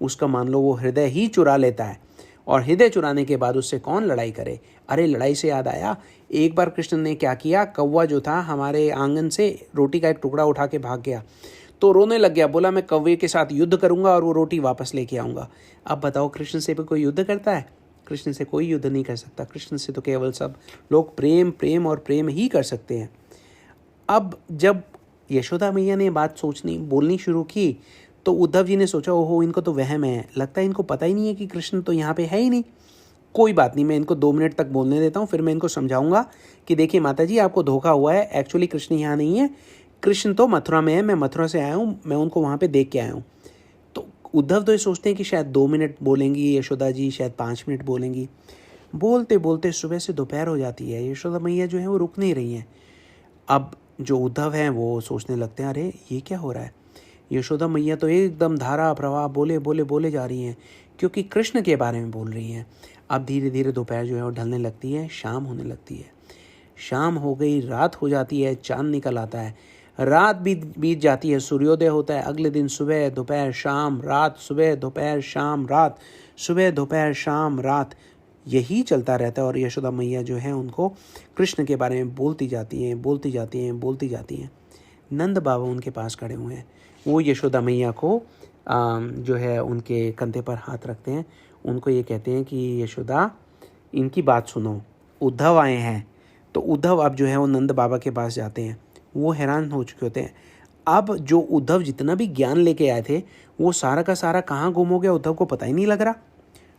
उसका मान लो वो हृदय ही चुरा लेता है। और हृदय चुराने के बाद उससे कौन लड़ाई करे। अरे लड़ाई से याद आया, एक बार कृष्ण ने क्या किया, कौवा जो था हमारे आंगन से रोटी का एक टुकड़ा उठा के भाग गया, तो रोने लग गया, बोला मैं कौवे के साथ युद्ध करूंगा और वो रोटी वापस लेके आऊँगा। अब बताओ कृष्ण से भी कोई युद्ध करता है। कृष्ण से कोई युद्ध नहीं कर सकता। कृष्ण से तो केवल सब लोग प्रेम प्रेम और प्रेम ही कर सकते हैं। अब जब यशोदा मैया ने बात बोलनी शुरू की तो उद्धव जी ने सोचा ओहो इनको तो वहम है, लगता है इनको पता ही नहीं है कि कृष्ण तो यहाँ पे है ही नहीं। कोई बात नहीं, मैं इनको 2 मिनट तक बोलने देता हूँ, फिर मैं इनको समझाऊंगा कि देखिए माता जी आपको धोखा हुआ है, एक्चुअली कृष्ण यहाँ नहीं है, कृष्ण तो मथुरा में है, मैं मथुरा से आया हूँ, मैं उनको वहाँ पे देख के आया हूँ। तो उद्धव तो ये सोचते हैं कि शायद 2 मिनट बोलेंगी यशोदा जी, शायद 5 मिनट बोलेंगी। बोलते बोलते सुबह से दोपहर हो जाती है, यशोदा मैया जो है वो रुक नहीं रही हैं। अब जो उद्धव हैं वो सोचने लगते हैं अरे ये क्या हो रहा है। यशोदा मैया तो एकदम धारा प्रवाह बोले जा रही हैं क्योंकि कृष्ण के बारे में बोल रही हैं। अब धीरे धीरे दोपहर जो है वो ढलने लगती है, शाम होने लगती है। शाम हो गई, रात हो जाती है, चांद निकल आता है, रात बीत जाती है, सूर्योदय होता है। अगले दिन सुबह दोपहर शाम रात, सुबह दोपहर शाम रात, सुबह दोपहर शाम रात, यही चलता रहता है। और यशोदा मैया जो है उनको कृष्ण के बारे में बोलती जाती हैं। नंद बाबा उनके पास खड़े हुए हैं, वो यशोदा मैया को जो है उनके कंधे पर हाथ रखते हैं, उनको ये कहते हैं कि यशोदा इनकी बात सुनो, उद्धव आए हैं। तो उद्धव अब जो है वो नंद बाबा के पास जाते हैं, वो हैरान हो चुके होते हैं। अब जो उद्धव जितना भी ज्ञान लेके आए थे वो सारा का सारा कहाँ गुम हो गया, उद्धव को पता ही नहीं लग रहा।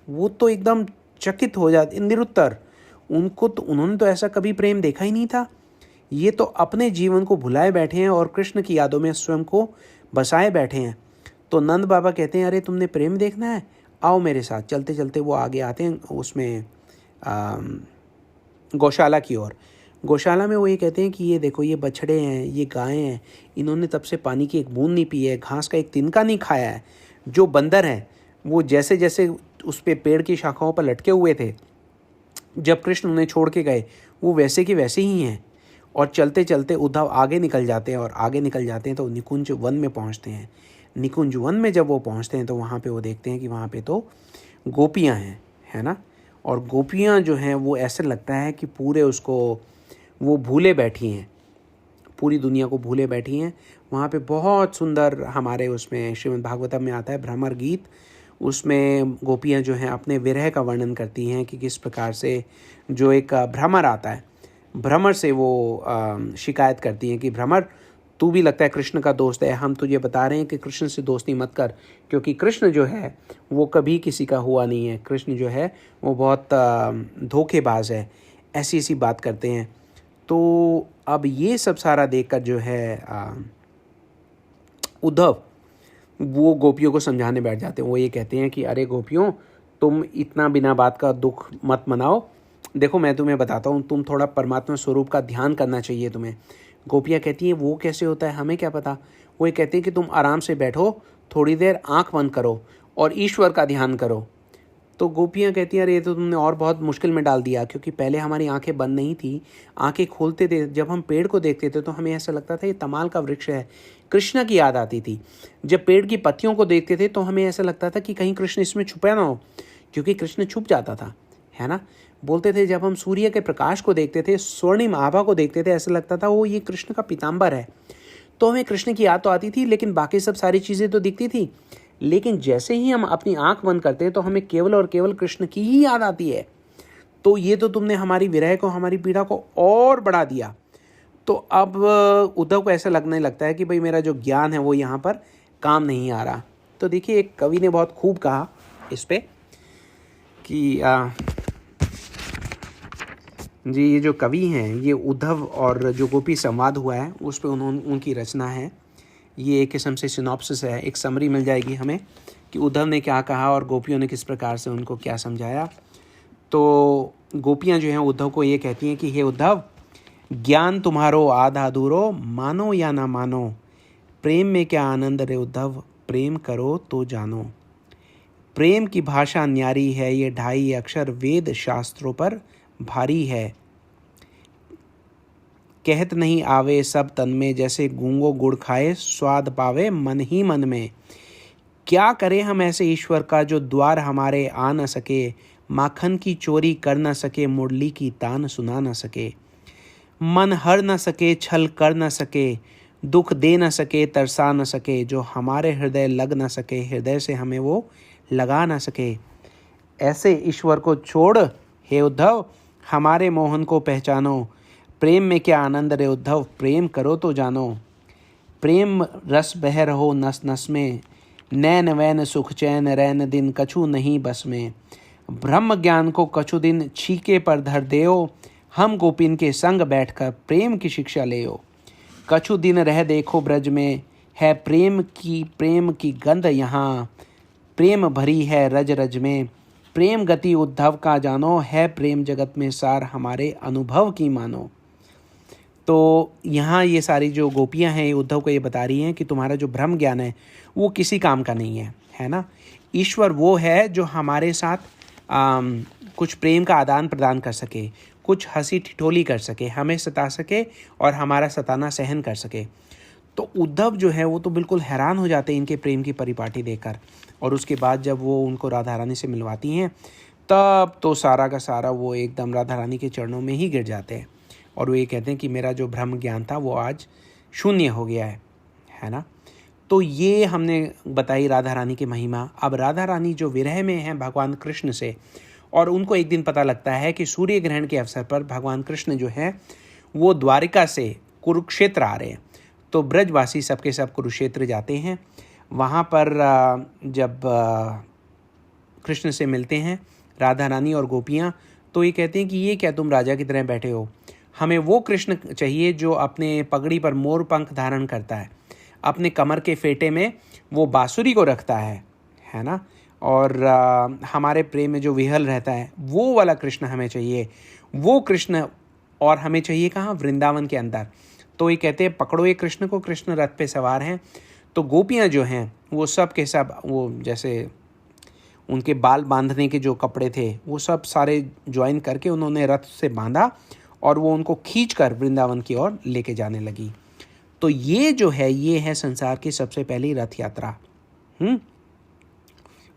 वो तो एकदम चकित हो जाते, निरुत्तर। उन्होंने तो ऐसा कभी प्रेम देखा ही नहीं था। ये तो अपने जीवन को भुलाए बैठे हैं और कृष्ण की यादों में स्वयं को बसाए बैठे हैं। तो नंद बाबा कहते हैं, अरे तुमने प्रेम देखना है, आओ मेरे साथ। चलते चलते वो आगे आते हैं उसमें गौशाला की ओर। गौशाला में वो ये कहते हैं कि ये देखो, ये बछड़े हैं, ये गायें हैं, इन्होंने तब से पानी की एक बूंद नहीं पी है, घास का एक तिनका नहीं खाया है। जो बंदर हैं वो जैसे जैसे उस पे पेड़ की शाखाओं पर लटके हुए थे जब कृष्ण उन्हें छोड़ के गए, वो वैसे के वैसे ही हैं। और चलते चलते उद्धव आगे निकल जाते हैं और आगे निकल जाते हैं तो निकुंज वन में पहुंचते हैं। निकुंज वन में जब वो पहुंचते हैं तो वहाँ पे वो देखते हैं कि वहाँ पे तो गोपियाँ हैं, है ना। और गोपियाँ जो हैं वो ऐसे लगता है कि पूरे उसको वो भूले बैठी हैं, पूरी दुनिया को भूले बैठी हैं। वहाँ पे बहुत सुंदर हमारे उसमें श्रीमद् भागवतम में आता है भ्रमर गीत, उसमें गोपियाँ जो हैं अपने विरह का वर्णन करती हैं कि किस प्रकार से जो एक भ्रमर आता है, भ्रमर से वो शिकायत करती हैं कि भ्रमर तू भी लगता है कृष्ण का दोस्त है, हम तुझे बता रहे हैं कि कृष्ण से दोस्ती मत कर, क्योंकि कृष्ण जो है वो कभी किसी का हुआ नहीं है, कृष्ण जो है वो बहुत धोखेबाज है, ऐसी ऐसी बात करते हैं। तो अब ये सब सारा देखकर जो है उद्धव वो गोपियों को समझाने बैठ जाते हैं। वो ये कहते हैं कि अरे गोपियों, तुम इतना बिना बात का दुख मत मनाओ, देखो मैं तुम्हें बताता हूँ, तुम थोड़ा परमात्मा स्वरूप का ध्यान करना चाहिए तुम्हें। गोपियाँ कहती हैं वो कैसे होता है, हमें क्या पता। वो ये कहते हैं कि तुम आराम से बैठो, थोड़ी देर आंख बंद करो और ईश्वर का ध्यान करो। तो गोपियाँ कहती हैं अरे ये तो तुमने और बहुत मुश्किल में डाल दिया, क्योंकि पहले हमारी आंखें बंद नहीं थी, आंखें खोलते थे, जब हम पेड़ को देखते थे तो हमें ऐसा लगता था ये तमाल का वृक्ष है, कृष्ण की याद आती थी। जब पेड़ की पत्तियों को देखते थे तो हमें ऐसा लगता था कि कहीं कृष्ण इसमें छुपा ना हो, क्योंकि कृष्ण छुप जाता था, है ना। बोलते थे जब हम सूर्य के प्रकाश को देखते थे, स्वर्णिम आभा को देखते थे, ऐसा लगता था वो ये कृष्ण का पीताम्बर है। तो हमें कृष्ण की याद तो आती थी, लेकिन बाकी सब सारी चीज़ें तो दिखती थी। लेकिन जैसे ही हम अपनी आंख बंद करते हैं तो हमें केवल और केवल कृष्ण की ही याद आती है। तो ये तो तुमने हमारी विरह को, हमारी पीड़ा को और बढ़ा दिया। तो अब उद्धव को ऐसा लगने लगता है कि भाई मेरा जो ज्ञान है वो यहाँ पर काम नहीं आ रहा। तो देखिए एक कवि ने बहुत खूब कहा इस पे कि जी ये जो कवि हैं, ये उद्धव और जो गोपी संवाद हुआ है उस पर उनकी रचना है। ये एक किस्म से सिनॉप्सिस है, एक समरी मिल जाएगी हमें कि उद्धव ने क्या कहा और गोपियों ने किस प्रकार से उनको क्या समझाया। तो गोपियाँ जो हैं उद्धव को ये कहती हैं कि हे उद्धव, ज्ञान तुम्हारो आधा अधूरो, मानो या ना मानो, प्रेम में क्या आनंद रे उद्धव, प्रेम करो तो जानो। प्रेम की भाषा न्यारी है, ये 2.5 अक्षर वेद शास्त्रों पर भारी है। कहत नहीं आवे सब तन में, जैसे गूंगो गुड़ खाए स्वाद पावे मन ही मन में। क्या करें हम ऐसे ईश्वर का, जो द्वार हमारे आ न सके, माखन की चोरी कर न सके, मुरली की तान सुना न सके। मन हर न सके, छल कर न सके, दुख दे न सके, तरसा न सके, जो हमारे हृदय लग न सके, हृदय से हमें वो लगा न सके। ऐसे ईश्वर को छोड़ हे उद्धव, हमारे मोहन को पहचानो। प्रेम में क्या आनंद रे उद्धव, प्रेम करो तो जानो। प्रेम रस बह रहो नस नस में, नैन वैन सुख चैन रैन दिन कछु नहीं बस में। ब्रह्म ज्ञान को कछु दिन छीके पर धर देओ, हम गोपिन के संग बैठकर प्रेम की शिक्षा लेओ। कछु दिन रह देखो ब्रज में, है प्रेम की गंध यहाँ, प्रेम भरी है रज रज में। प्रेम गति उद्धव का जानो, है प्रेम जगत में सार, हमारे अनुभव की मानो। तो यहाँ ये सारी जो गोपियाँ हैं उद्धव को ये बता रही हैं कि तुम्हारा जो ब्रह्म ज्ञान है वो किसी काम का नहीं है ना। ईश्वर वो है जो हमारे साथ कुछ प्रेम का आदान प्रदान कर सके, कुछ हंसी ठिठोली कर सके, हमें सता सके और हमारा सताना सहन कर सके। तो उद्धव जो है वो तो बिल्कुल हैरान हो जाते हैं इनके प्रेम की परिपाटी देखकर। और उसके बाद जब वो उनको राधा रानी से मिलवाती हैं तब तो सारा का सारा वो एकदम राधा रानी के चरणों में ही गिर जाते हैं और वो ये कहते हैं कि मेरा जो ब्रह्म ज्ञान था वो आज शून्य हो गया है ना। तो ये हमने बताई राधा रानी की महिमा। अब राधा रानी जो विरह में हैं भगवान कृष्ण से, और उनको एक दिन पता लगता है कि सूर्य ग्रहण के अवसर पर भगवान कृष्ण जो है वो द्वारिका से कुरुक्षेत्र आ रहे हैं। तो ब्रजवासी सबके सब कुरुक्षेत्र जाते हैं। वहाँ पर जब कृष्ण से मिलते हैं राधा रानी और गोपियाँ, तो ये कहते हैं कि ये क्या तुम राजा की तरह बैठे हो, हमें वो कृष्ण चाहिए जो अपने पगड़ी पर मोर पंख धारण करता है, अपने कमर के फेटे में वो बांसुरी को रखता है ना, और हमारे प्रेम में जो विहल रहता है, वो वाला कृष्ण हमें चाहिए, वो कृष्ण। और हमें चाहिए कहाँ? वृंदावन के अंदर। तो ये कहते हैं पकड़ो ये कृष्ण को, कृष्ण रथ पे सवार हैं। तो गोपियाँ जो हैं वो सब के सब, वो जैसे उनके बाल बांधने के जो कपड़े थे वो सब सारे ज्वाइन करके उन्होंने रथ से बांधा और वो उनको खींच कर वृंदावन की ओर लेके जाने लगी। तो ये जो है, ये है संसार की सबसे पहली रथ यात्रा।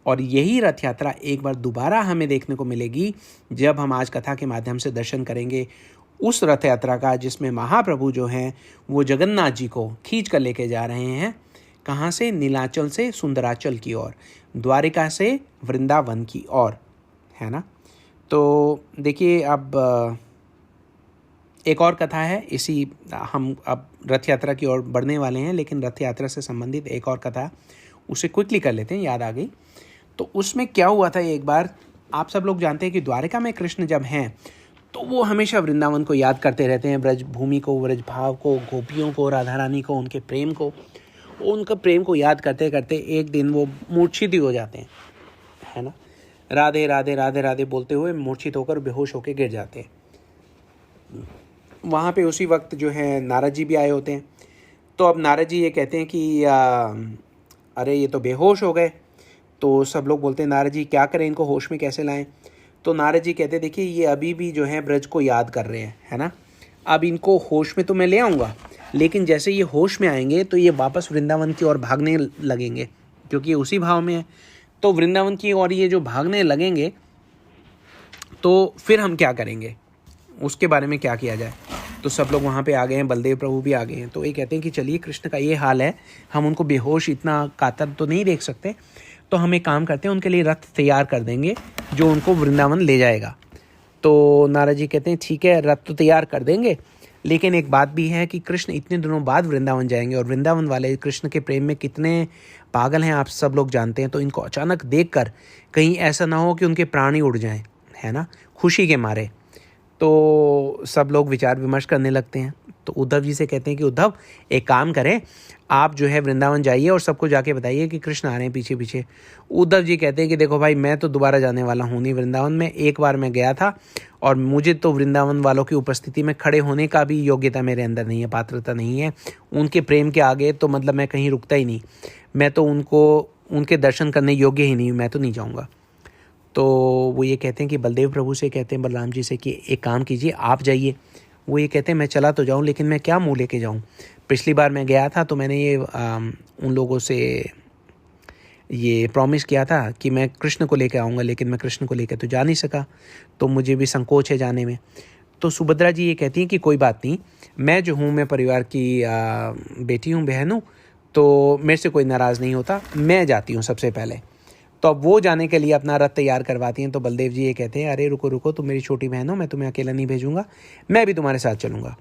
और यही रथ यात्रा एक बार दोबारा हमें देखने को मिलेगी जब हम आज कथा के माध्यम से दर्शन करेंगे उस रथ यात्रा का, जिसमें महाप्रभु जो हैं वो जगन्नाथ जी को खींच कर लेके जा रहे हैं। कहाँ से? नीलाचल से सुंदराचल की ओर, द्वारिका से वृंदावन की ओर, है ना। तो देखिए, अब एक और कथा है इसी, हम अब रथ यात्रा की ओर बढ़ने वाले हैं, लेकिन रथ यात्रा से संबंधित एक और कथा, उसे क्विकली कर लेते हैं, याद आ गई। तो उसमें क्या हुआ था, एक बार आप सब लोग जानते हैं कि द्वारिका में कृष्ण जब हैं तो वो हमेशा वृंदावन को याद करते रहते हैं, ब्रज भूमि को, ब्रज भाव को, गोपियों को, राधा रानी को, उनके प्रेम को। उनका प्रेम को याद करते करते एक दिन वो मूर्छित हो जाते हैं, है ना। राधे राधे राधे राधे बोलते हुए मूर्छित होकर बेहोश होकर गिर जाते हैं। वहाँ पे उसी वक्त जो है नारद जी भी आए होते हैं। तो अब नारद जी ये कहते हैं कि अरे ये तो बेहोश हो गए। तो सब लोग बोलते हैं नारद जी क्या करें, इनको होश में कैसे लाएं। तो नारद जी कहते हैं देखिए ये अभी भी जो है ब्रज को याद कर रहे हैं, है ना। अब इनको होश में तो मैं ले आऊँगा, लेकिन जैसे ये होश में आएंगे तो ये वापस वृंदावन की ओर भागने लगेंगे, क्योंकि ये उसी भाव में है। तो वृंदावन की ओर ये जो भागने लगेंगे तो फिर हम क्या करेंगे, उसके बारे में क्या किया जाए। तो सब लोग वहाँ पे आ गए हैं, बलदेव प्रभु भी आ गए हैं। तो ये कहते हैं कि चलिए कृष्ण का ये हाल है, हम उनको बेहोश इतना कातर तो नहीं देख सकते, तो हम एक काम करते हैं, उनके लिए रथ तैयार कर देंगे जो उनको वृंदावन ले जाएगा। तो नारद जी कहते हैं ठीक है, रथ तो तैयार कर देंगे, लेकिन एक बात भी है कि कृष्ण इतने दिनों बाद वृंदावन जाएंगे और वृंदावन वाले कृष्ण के प्रेम में कितने पागल हैं आप सब लोग जानते हैं। तो इनको अचानक देखकर कहीं ऐसा ना हो कि उनके प्राण ही उड़ जाएं, है ना, खुशी के मारे। तो सब लोग विचार विमर्श करने लगते हैं। तो उद्धव जी से कहते हैं कि उद्धव एक काम करें, आप जो है वृंदावन जाइए और सबको जाके बताइए कि कृष्ण आ रहे हैं पीछे पीछे। उद्धव जी कहते हैं कि देखो भाई, मैं तो दोबारा जाने वाला हूँ नहीं वृंदावन में। एक बार मैं गया था और मुझे तो वृंदावन वालों की उपस्थिति में खड़े होने का भी योग्यता मेरे अंदर नहीं है, पात्रता नहीं है। उनके प्रेम के आगे तो मतलब मैं कहीं रुकता ही नहीं, मैं तो उनके दर्शन करने योग्य ही नहीं, मैं तो नहीं जाऊँगा। तो वो ये कहते हैं कि बलदेव प्रभु से कहते हैं, बलराम जी से, कि एक काम कीजिए आप जाइए। वो ये कहते हैं मैं चला तो जाऊं, लेकिन मैं क्या मुंह लेके जाऊं। पिछली बार मैं गया था तो मैंने ये उन लोगों से ये प्रॉमिस किया था कि मैं कृष्ण को लेके आऊँगा, लेकिन मैं कृष्ण को लेकर तो जा नहीं सका, तो मुझे भी संकोच है जाने में। तो सुभद्रा जी ये कहती हैं कि कोई बात नहीं, मैं जो हूँ, मैं परिवार की बेटी हूँ, बहन हूँ, तो मेरे से कोई नाराज़ नहीं होता, मैं जाती हूँ सबसे पहले। तो अब वो जाने के लिए अपना रथ तैयार करवाती हैं। तो बलदेव जी ये कहते हैं अरे रुको रुको, तुम मेरी छोटी बहन हो, मैं तुम्हें अकेला नहीं भेजूंगा, मैं भी तुम्हारे साथ चलूँगा।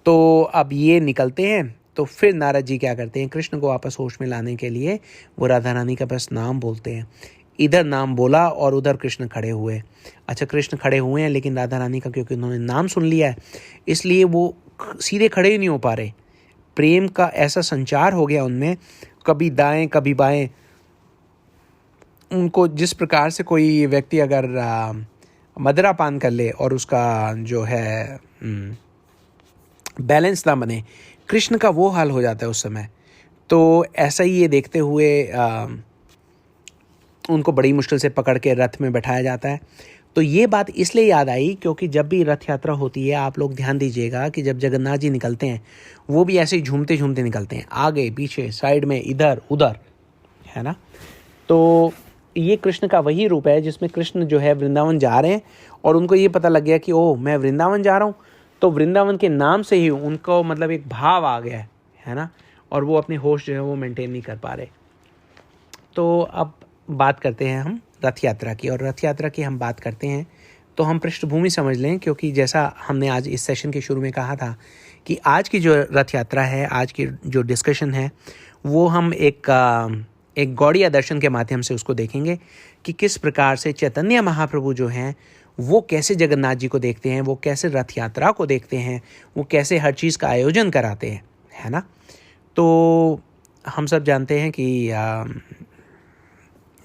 तो अब ये निकलते हैं। तो फिर नारद जी क्या करते हैं, कृष्ण को वापस होश में लाने के लिए वो राधा रानी का बस नाम बोलते हैं। इधर नाम बोला और उधर कृष्ण खड़े हुए। अच्छा, कृष्ण खड़े हुए हैं, लेकिन राधा रानी का क्योंकि उन्होंने नाम सुन लिया है, इसलिए वो सीधे खड़े ही नहीं हो पा रहे। प्रेम का ऐसा संचार हो गया उनमें, कभी दाएं कभी बाएं। उनको जिस प्रकार से कोई व्यक्ति अगर मदिरा पान कर ले और उसका जो है बैलेंस ना बने, कृष्ण का वो हाल हो जाता है उस समय। तो ऐसा ही ये देखते हुए उनको बड़ी मुश्किल से पकड़ के रथ में बैठाया जाता है। तो ये बात इसलिए याद आई क्योंकि जब भी रथ यात्रा होती है, आप लोग ध्यान दीजिएगा कि जब जगन्नाथ जी निकलते हैं वो भी ऐसे ही झूमते झूमते निकलते हैं, आगे पीछे साइड में इधर उधर, है ना। तो ये कृष्ण का वही रूप है जिसमें कृष्ण जो है वृंदावन जा रहे हैं और उनको ये पता लग गया कि ओह मैं वृंदावन जा रहा हूँ। तो वृंदावन के नाम से ही उनको मतलब एक भाव आ गया है ना, और वो अपने होश जो है वो मेंटेन नहीं कर पा रहे। तो अब बात करते हैं हम रथ यात्रा की, और रथ यात्रा की हम बात करते हैं तो हम पृष्ठभूमि समझ लें, क्योंकि जैसा हमने आज इस सेशन के शुरू में कहा था कि आज की जो रथ यात्रा है, आज की जो डिस्कशन है, वो हम एक गौड़िया दर्शन के माध्यम से उसको देखेंगे कि किस प्रकार से चैतन्य महाप्रभु जो हैं वो कैसे जगन्नाथ जी को देखते हैं, वो कैसे रथ यात्रा को देखते हैं, वो कैसे हर चीज़ का आयोजन कराते हैं, है ना। तो हम सब जानते हैं कि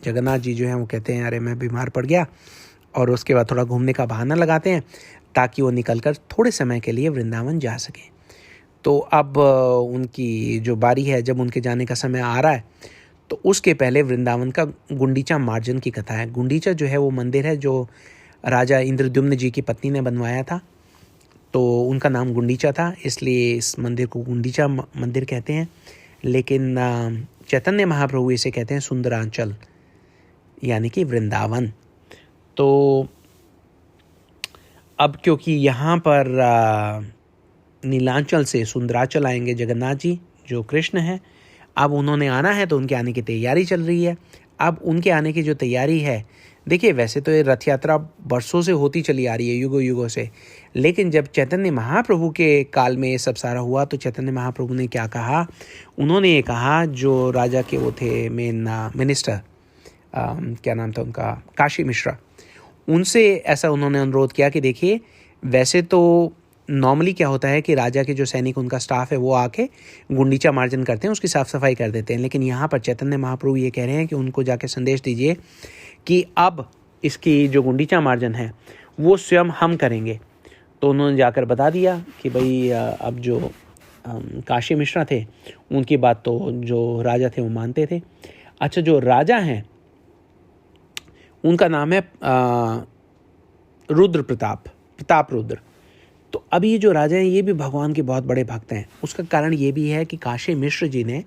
जगन्नाथ जी जो हैं वो कहते हैं अरे मैं बीमार पड़ गया, और उसके बाद थोड़ा घूमने का बहाना लगाते हैं ताकि वो निकलकर थोड़े समय के लिए वृंदावन जा सकें। तो अब उनकी जो बारी है, जब उनके जाने का समय आ रहा है, तो उसके पहले वृंदावन का गुंडीचा मार्जन की कथा है। गुंडीचा जो है वो मंदिर है जो राजा इंद्रद्युम्न जी की पत्नी ने बनवाया था, तो उनका नाम गुंडीचा था, इसलिए इस मंदिर को गुंडीचा मंदिर कहते हैं। लेकिन चैतन्य महाप्रभु इसे कहते हैं सुंदरांचल, यानी कि वृंदावन। तो अब क्योंकि यहाँ पर नीलांचल से सुंदराचल आएंगे जगन्नाथ जी जो कृष्ण हैं, अब उन्होंने आना है तो उनके आने की तैयारी चल रही है। अब उनके आने की जो तैयारी है, देखिए वैसे तो ये रथ यात्रा बरसों से होती चली आ रही है, युगों युगों से, लेकिन जब चैतन्य महाप्रभु के काल में ये सब सारा हुआ तो चैतन्य महाप्रभु ने क्या कहा, उन्होंने ये कहा, जो राजा के वो थे मेन मिनिस्टर, क्या नाम था उनका, काशी मिश्रा, उनसे ऐसा उन्होंने अनुरोध किया कि देखिए वैसे तो नॉर्मली क्या होता है कि राजा के जो सैनिक, उनका स्टाफ है, वो आके गुंडीचा मार्जन करते हैं, उसकी साफ़ सफाई कर देते हैं, लेकिन यहाँ पर चैतन्य महाप्रभु ये कह रहे हैं कि उनको जाके संदेश दीजिए कि अब इसकी जो गुंडीचा मार्जन है वो स्वयं हम करेंगे। तो उन्होंने जाकर बता दिया कि भाई अब जो काशी मिश्रा थे उनकी बात तो जो राजा थे वो मानते थे। अच्छा, जो राजा हैं उनका नाम है रुद्र प्रताप रुद्र। तो अब ये जो राजा हैं ये भी भगवान के बहुत बड़े भक्त हैं। उसका कारण ये भी है कि काशी मिश्र जी ने,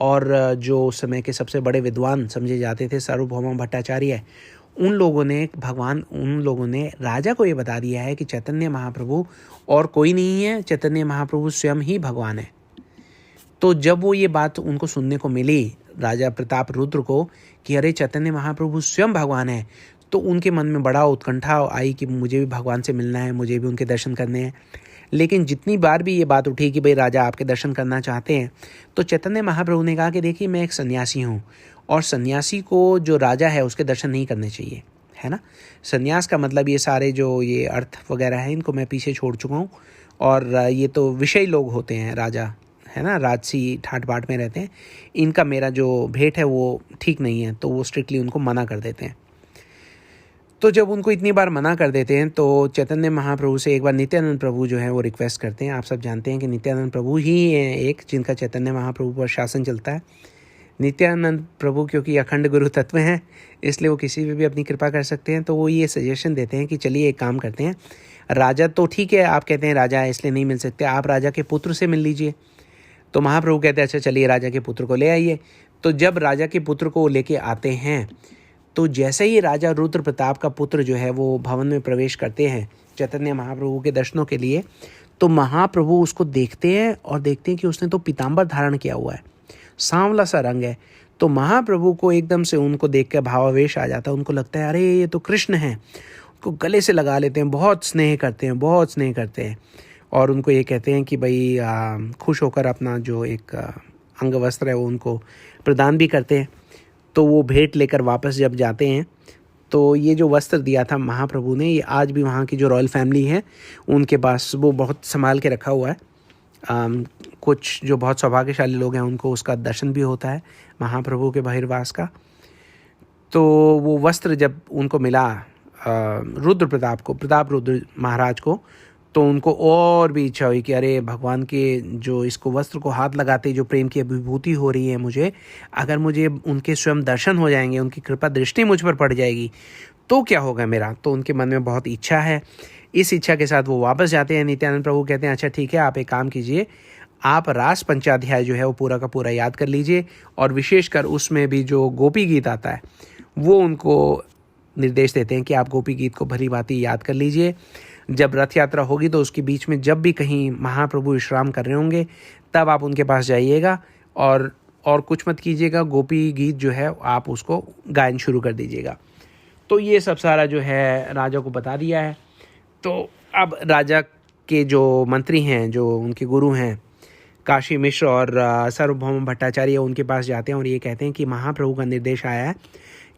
और जो समय के सबसे बड़े विद्वान समझे जाते थे सार्वभौम भट्टाचार्य, उन लोगों ने राजा को ये बता दिया है कि चैतन्य महाप्रभु और कोई नहीं है, चैतन्य महाप्रभु स्वयं ही भगवान है। तो जब वो ये बात उनको सुनने को मिली, राजा प्रताप रुद्र को, कि अरे चैतन्य महाप्रभु स्वयं भगवान है, तो उनके मन में बड़ा उत्कंठा आई कि मुझे भी भगवान से मिलना है, मुझे भी उनके दर्शन करने हैं। लेकिन जितनी बार भी ये बात उठी कि भाई राजा आपके दर्शन करना चाहते हैं, तो चैतन्य महाप्रभु ने कहा कि देखिए मैं एक सन्यासी हूँ, और सन्यासी को जो राजा है उसके दर्शन नहीं करने चाहिए, है ना। सन्यास का मतलब ये सारे जो ये अर्थ वगैरह है इनको मैं पीछे छोड़ चुका हूँ, और ये तो विषयी लोग होते हैं राजा, है ना, राजसी ठाट बाट में रहते हैं, इनका मेरा जो भेंट है वो ठीक नहीं है, तो वो स्ट्रिक्टली उनको मना कर देते हैं। तो जब उनको इतनी बार मना कर देते हैं तो चैतन्य महाप्रभु से एक बार नित्यानंद प्रभु जो है वो रिक्वेस्ट करते हैं। आप सब जानते हैं कि नित्यानंद प्रभु ही हैं एक जिनका चैतन्य महाप्रभु पर शासन चलता है। नित्यानंद प्रभु क्योंकि अखंड गुरु तत्व हैं, इसलिए वो किसी पे भी अपनी कृपा कर सकते हैं। तो वो ये सजेशन देते हैं कि चलिए एक काम करते हैं, राजा तो ठीक है, आप कहते हैं राजा है इसलिए नहीं मिल सकते, आप राजा के पुत्र से मिल लीजिए। तो महाप्रभु कहते हैं अच्छा चलिए राजा के पुत्र को ले आइए। तो जब राजा के पुत्र को लेके आते हैं, तो जैसे ही राजा रुद्र प्रताप का पुत्र जो है वो भवन में प्रवेश करते हैं चैतन्य महाप्रभु के दर्शनों के लिए, तो महाप्रभु उसको देखते हैं और देखते हैं कि उसने तो पीताम्बर धारण किया हुआ है, सांवला सा रंग है। तो महाप्रभु को एकदम से उनको देख कर भावावेश आ जाता है, उनको लगता है अरे ये तो कृष्ण हैं। उनको गले से लगा लेते हैं, बहुत स्नेह करते हैं और उनको ये कहते हैं कि भाई खुश होकर अपना जो एक अंग वस्त्र है वो उनको प्रदान भी करते हैं। तो वो भेंट लेकर वापस जब जाते हैं, तो ये जो वस्त्र दिया था महाप्रभु ने, ये आज भी वहाँ की जो रॉयल फैमिली है उनके पास वो बहुत संभाल के रखा हुआ है। कुछ जो बहुत सौभाग्यशाली लोग हैं उनको उसका दर्शन भी होता है महाप्रभु के बहिर्वास का। तो वो वस्त्र जब उनको मिला रुद्र प्रताप रुद्र महाराज को, तो उनको और भी इच्छा हुई कि अरे भगवान के जो इसको वस्त्र को हाथ लगाते जो प्रेम की अभिभूति हो रही है मुझे, अगर मुझे उनके स्वयं दर्शन हो जाएंगे, उनकी कृपा दृष्टि मुझ पर पड़ जाएगी तो क्या होगा मेरा। तो उनके मन में बहुत इच्छा है। इस इच्छा के साथ वो वापस जाते हैं। नित्यानंद प्रभु कहते हैं अच्छा ठीक है, आप एक काम कीजिए, आप रास पंचाध्याय जो है वो पूरा का पूरा याद कर लीजिए, और विशेषकर उसमें भी जो गोपी गीत आता है वो उनको निर्देश देते हैं कि आप गोपी गीत को भली भांति याद कर लीजिए। जब रथ यात्रा होगी तो उसके बीच में जब भी कहीं महाप्रभु विश्राम कर रहे होंगे तब आप उनके पास जाइएगा और कुछ मत कीजिएगा, गोपी गीत जो है आप उसको गायन शुरू कर दीजिएगा। तो ये सब सारा जो है राजा को बता दिया है। तो अब राजा के जो मंत्री हैं, जो उनके गुरु हैं काशी मिश्र और सार्वभौम भट्टाचार्य, उनके पास जाते हैं और ये कहते हैं कि महाप्रभु का निर्देश आया है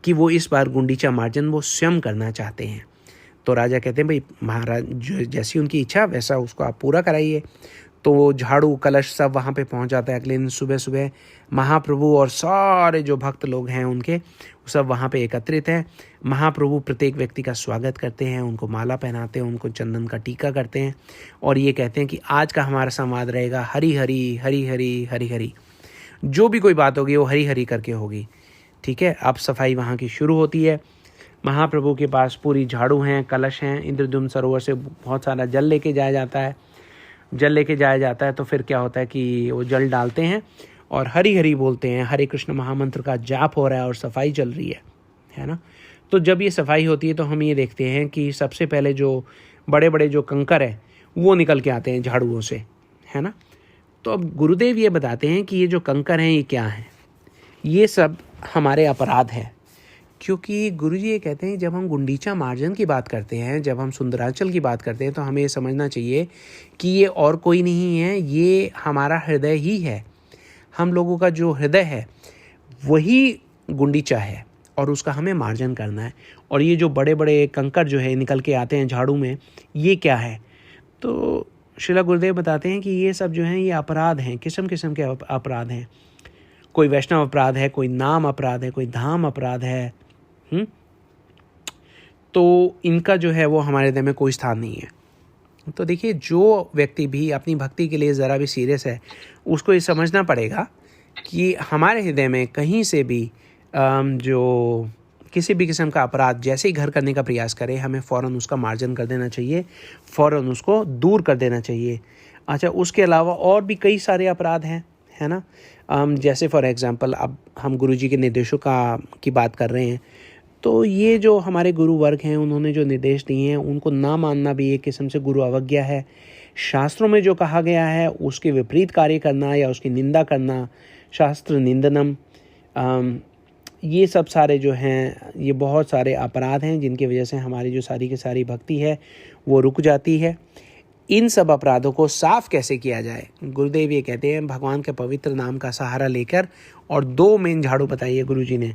कि वो इस बार गुंडीचा मार्जन वो स्वयं करना चाहते हैं। तो राजा कहते हैं भाई महाराज जैसी उनकी इच्छा वैसा उसको आप पूरा कराइए। तो वो झाड़ू कलश सब वहाँ पे पहुँच जाता है। अगले दिन सुबह सुबह महाप्रभु और सारे जो भक्त लोग हैं उनके सब वहाँ पे एकत्रित हैं। महाप्रभु प्रत्येक व्यक्ति का स्वागत करते हैं, उनको माला पहनाते हैं, उनको चंदन का टीका करते हैं और ये कहते हैं कि आज का हमारा संवाद रहेगा हरी हरी हरी हरी हरी हरी। जो भी कोई बात होगी वो हरी हरी करके होगी। ठीक है, अब सफाई वहाँ की शुरू होती है। महाप्रभु के पास पूरी झाड़ू हैं, कलश हैं। इंद्रद्युम्न सरोवर से बहुत सारा जल लेके जाया जाता है। जल लेके जाया जाता है तो फिर क्या होता है कि वो जल डालते हैं और हरी हरी बोलते हैं। हरे कृष्ण महामंत्र का जाप हो रहा है और सफाई चल रही है ना। तो जब ये सफाई होती है तो हम ये देखते हैं कि सबसे पहले जो बड़े बड़े जो कंकर है वो निकल के आते हैं झाड़ुओं से, है ना। तो अब गुरुदेव ये बताते हैं कि ये जो कंकर हैं ये क्या हैं। ये सब हमारे अपराध है, क्योंकि गुरुजी ये कहते हैं जब हम गुंडीचा मार्जन की बात करते हैं, जब हम सुंदराचल की बात करते हैं तो हमें ये समझना चाहिए कि ये और कोई नहीं है, ये हमारा हृदय ही है। हम लोगों का जो हृदय है वही गुंडीचा है और उसका हमें मार्जन करना है। और ये जो बड़े बड़े कंकर जो है निकल के आते हैं झाड़ू में, ये क्या है। तो श्रीला गुरुदेव बताते हैं कि ये सब जो हैं ये अपराध हैं, किस्म किस्म के अपराध हैं। कोई वैष्णव अपराध है, कोई नाम अपराध है, कोई धाम अपराध है। तो इनका जो है वो हमारे हृदय में कोई स्थान नहीं है। तो देखिए, जो व्यक्ति भी अपनी भक्ति के लिए ज़रा भी सीरियस है उसको ये समझना पड़ेगा कि हमारे हृदय में कहीं से भी जो किसी भी किस्म का अपराध जैसे ही घर करने का प्रयास करे, हमें फ़ौरन उसका मार्जन कर देना चाहिए, फ़ौरन उसको दूर कर देना चाहिए। अच्छा, उसके अलावा और भी कई सारे अपराध हैं, है ना। जैसे फॉर एग्ज़ाम्पल अब हम गुरुजी के निर्देशों की बात कर रहे हैं, तो ये जो हमारे गुरु वर्ग हैं उन्होंने जो निर्देश दिए हैं उनको ना मानना भी एक किस्म से गुरु अवज्ञा है। शास्त्रों में जो कहा गया है उसके विपरीत कार्य करना या उसकी निंदा करना, शास्त्र निंदनम, ये सब सारे जो हैं ये बहुत सारे अपराध हैं जिनकी वजह से हमारी जो सारी की सारी भक्ति है वो रुक जाती है। इन सब अपराधों को साफ कैसे किया जाए, गुरुदेव ये कहते हैं भगवान के पवित्र नाम का सहारा लेकर, और दो मेन झाड़ू बताइए गुरुजी ने।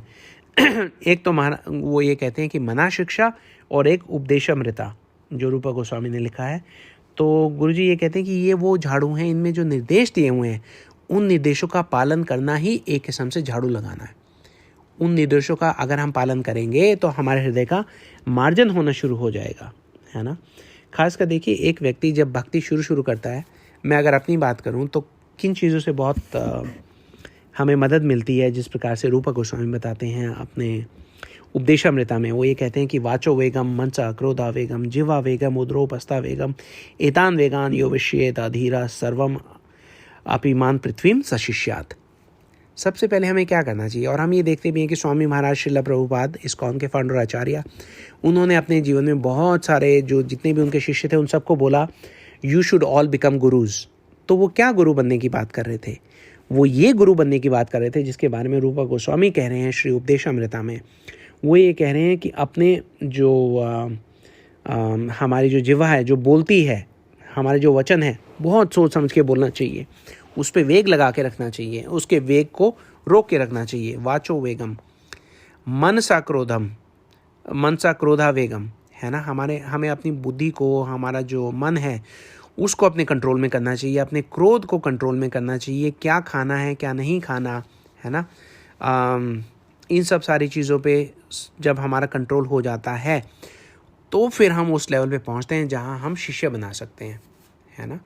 एक तो वो ये कहते हैं कि मना शिक्षा और एक उपदेशामृता, जो रूपा गोस्वामी ने लिखा है। तो गुरुजी ये कहते हैं कि ये वो झाड़ू हैं, इनमें जो निर्देश दिए हुए हैं उन निर्देशों का पालन करना ही एक किस्म से झाड़ू लगाना है। उन निर्देशों का अगर हम पालन करेंगे तो हमारे हृदय का मार्जन होना शुरू हो जाएगा, है ना। खासकर देखिए, एक व्यक्ति जब भक्ति शुरू करता है, मैं अगर अपनी बात करूं तो किन चीज़ों से बहुत हमें मदद मिलती है, जिस प्रकार से रूपा गोस्वामी बताते हैं अपने उपदेशामृता में। वो ये कहते हैं कि वाचो वेगम मनसा क्रोधा वेगम जिवा वेगम उद्रोपस्था वेगम एतान वेगान यो विश्येत धीरा सर्वम अपिमान पृथ्वीम सशिष्यात। सबसे पहले हमें क्या करना चाहिए, और हम ये देखते भी हैं कि स्वामी महाराज श्रीला प्रभुपाद इस्कॉन के फाउंडर आचार्य, उन्होंने अपने जीवन में बहुत सारे जो जितने भी उनके शिष्य थे उन सबको बोला you should all become gurus. तो वो क्या गुरु बनने की बात कर रहे थे, वो ये गुरु बनने की बात कर रहे थे जिसके बारे में रूपा गोस्वामी कह रहे हैं श्री उपदेशामृता में। वो ये कह रहे हैं कि अपने जो हमारी जो जिह्वा है जो बोलती है, हमारे जो वचन है, बहुत सोच समझ के बोलना चाहिए, उस पर वेग लगा के रखना चाहिए, उसके वेग को रोक के रखना चाहिए। वाचो वेगम मनसा क्रोधा वेगम, है ना। हमें अपनी बुद्धि को, हमारा जो मन है उसको अपने कंट्रोल में करना चाहिए, अपने क्रोध को कंट्रोल में करना चाहिए। क्या खाना है क्या नहीं खाना, है ना। इन सब सारी चीज़ों पे जब हमारा कंट्रोल हो जाता है तो फिर हम उस लेवल पे पहुंचते हैं जहां हम शिष्य बना सकते हैं, है ना।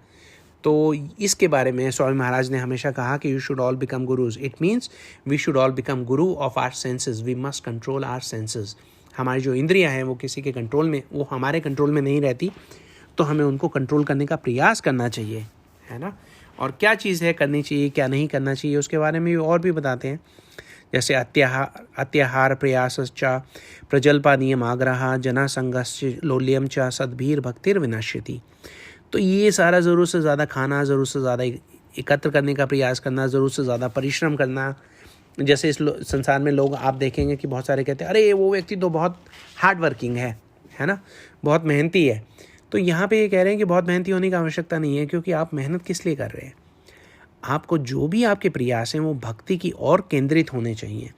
तो इसके बारे में स्वामी महाराज ने हमेशा कहा कि you should all become gurus. It means we should all become guru of our senses. We must control our senses. हमारी जो इंद्रियां हैं वो किसी के कंट्रोल में, वो हमारे कंट्रोल में नहीं रहती, तो हमें उनको कंट्रोल करने का प्रयास करना चाहिए, है ना। और क्या चीज़ है करनी चाहिए क्या नहीं करना चाहिए उसके बारे में और भी बताते हैं, जैसे अत्याहार प्रयासश्च प्रजल्पा नियम आग्रह जना संगश्च लोल्यम च सद्भीर भक्तिर विनश्यति। तो ये सारा ज़रूरत से ज़्यादा खाना, ज़रूरत से ज़्यादा एकत्र करने का प्रयास करना, ज़रूरत से ज़्यादा परिश्रम करना। जैसे इस संसार में लोग आप देखेंगे कि बहुत सारे कहते हैं अरे वो व्यक्ति तो बहुत हार्ड वर्किंग है ना, बहुत मेहनती है। तो यहाँ पे ये कह रहे हैं कि बहुत मेहनती होने की आवश्यकता नहीं है, क्योंकि आप मेहनत किस लिए कर रहे हैं। आपको जो भी आपके प्रयास हैं वो भक्ति की ओर केंद्रित होने चाहिए।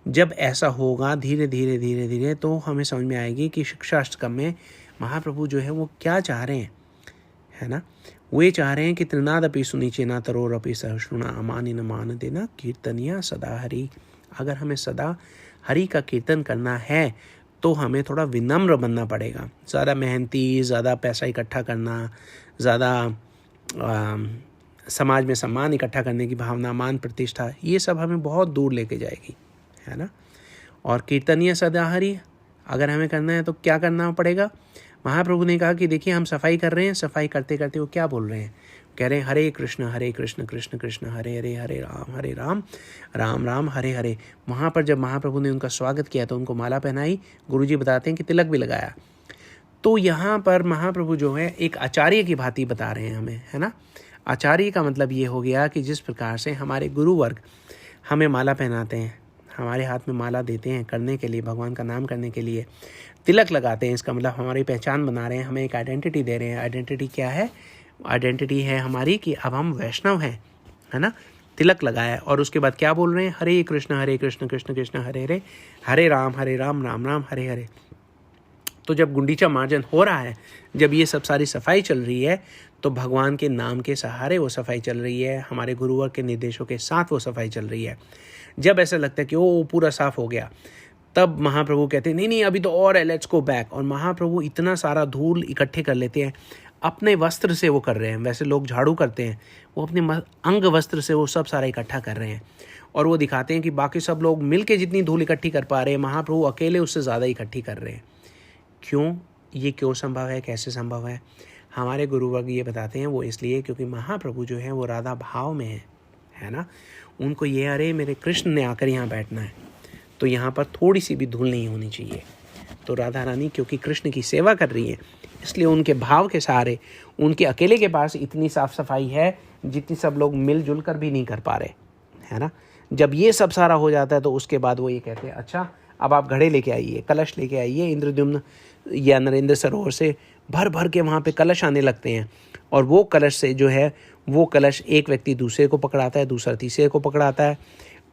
जब ऐसा होगा धीरे धीरे धीरे धीरे तो हमें समझ में आएगी कि शिक्षाष्टकम में महाप्रभु जो है वो क्या चाह रहे हैं, है ना, वो ये चाह रहे हैं कि त्रिनादपि सुनिचेना तरोरपि सहिष्णुना अमानि न मान देना कीर्तनिया सदा हरि। अगर हमें सदा हरि का कीर्तन करना है तो हमें थोड़ा विनम्र बनना पड़ेगा। ज़्यादा मेहनती, ज़्यादा पैसा इकट्ठा करना, ज़्यादा समाज में सम्मान इकट्ठा करने की भावना, मान प्रतिष्ठा, ये सब हमें बहुत दूर लेके जाएगी, है ना। और कीर्तनीय सदा हरि अगर हमें करना है तो क्या करना पड़ेगा। महाप्रभु ने कहा कि देखिए हम सफाई कर रहे हैं, सफाई करते करते वो क्या बोल रहे हैं, कह रहे हैं हरे कृष्ण कृष्ण कृष्ण हरे हरे, हरे राम राम राम हरे हरे। वहाँ पर जब महाप्रभु ने उनका स्वागत किया तो उनको माला पहनाई, गुरुजी बताते हैं कि तिलक भी लगाया। तो यहाँ पर महाप्रभु जो है एक आचार्य की भांति बता रहे हैं हमें, है ना। आचार्य का मतलब ये हो गया कि जिस प्रकार से हमारे गुरुवर्ग हमें माला पहनाते हैं, हमारे हाथ में माला देते हैं करने के लिए, भगवान का नाम करने के लिए, तिलक लगाते हैं, इसका मतलब हमारी पहचान बना रहे हैं, हमें एक आइडेंटिटी दे रहे हैं। आइडेंटिटी क्या है, आइडेंटिटी है हमारी कि अब हम वैष्णव हैं, है ना। तिलक लगाया और उसके बाद क्या बोल रहे हैं, हरे कृष्ण कृष्ण कृष्ण हरे हरे, हरे राम राम राम हरे हरे। तो जब गुंडीचा मार्जन हो रहा है, जब ये सब सारी सफाई चल रही है, तो भगवान के नाम के सहारे वो सफाई चल रही है, हमारे गुरुवर के निर्देशों के साथ वो सफाई चल रही है। जब ऐसा लगता है कि वो पूरा साफ हो गया, तब महाप्रभु कहते हैं नहीं अभी तो और है, लेट्स गो बैक। और महाप्रभु इतना सारा धूल इकट्ठे कर लेते हैं, अपने वस्त्र से वो कर रहे हैं। वैसे लोग झाड़ू करते हैं, वो अपने अंग वस्त्र से वो सब सारा इकट्ठा कर रहे हैं और वो दिखाते हैं कि बाकी सब लोग मिलके जितनी धूल इकट्ठी कर पा रहे हैं, महाप्रभु अकेले उससे ज़्यादा इकट्ठी कर रहे हैं। क्यों, ये क्यों संभव है, कैसे संभव है? हमारे गुरुवर्ग ये बताते हैं वो इसलिए क्योंकि महाप्रभु जो है वो राधा भाव में है ना। उनको ये अरे मेरे कृष्ण ने आकर यहाँ बैठना है, तो यहाँ पर थोड़ी सी भी धूल नहीं होनी चाहिए। तो राधा रानी क्योंकि कृष्ण की सेवा कर रही है, इसलिए उनके भाव के सहारे, उनके अकेले के पास इतनी साफ सफाई है जितनी सब लोग मिलजुल कर भी नहीं कर पा रहे, है ना। जब ये सब सारा हो जाता है तो उसके बाद वो ये कहते हैं अच्छा अब आप घड़े लेके आइए, कलश लेके आइए। इंद्रद्युम्न या नरेंद्र सरोवर से भर भर के वहाँ पे कलश आने लगते हैं और वो कलश से जो है वो कलश एक व्यक्ति दूसरे को पकड़ाता है, दूसरा तीसरे को पकड़ाता है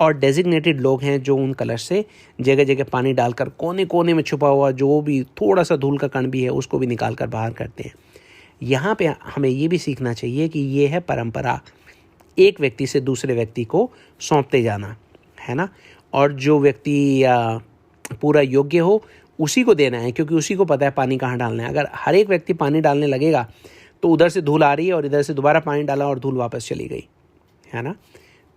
और डेजिग्नेटेड लोग हैं जो उन कलश से जगह जगह पानी डालकर कोने कोने में छुपा हुआ जो भी थोड़ा सा धूल का कण भी है उसको भी निकाल कर बाहर करते हैं। यहाँ पे हमें ये भी सीखना चाहिए कि ये है परंपरा, एक व्यक्ति से दूसरे व्यक्ति को सौंपते जाना, है ना। और जो व्यक्ति पूरा योग्य हो उसी को देना है, क्योंकि उसी को पता है पानी कहाँ डालना है। अगर हर एक व्यक्ति पानी डालने लगेगा तो उधर से धूल आ रही है और इधर से दोबारा पानी डाला और धूल वापस चली गई, है ना।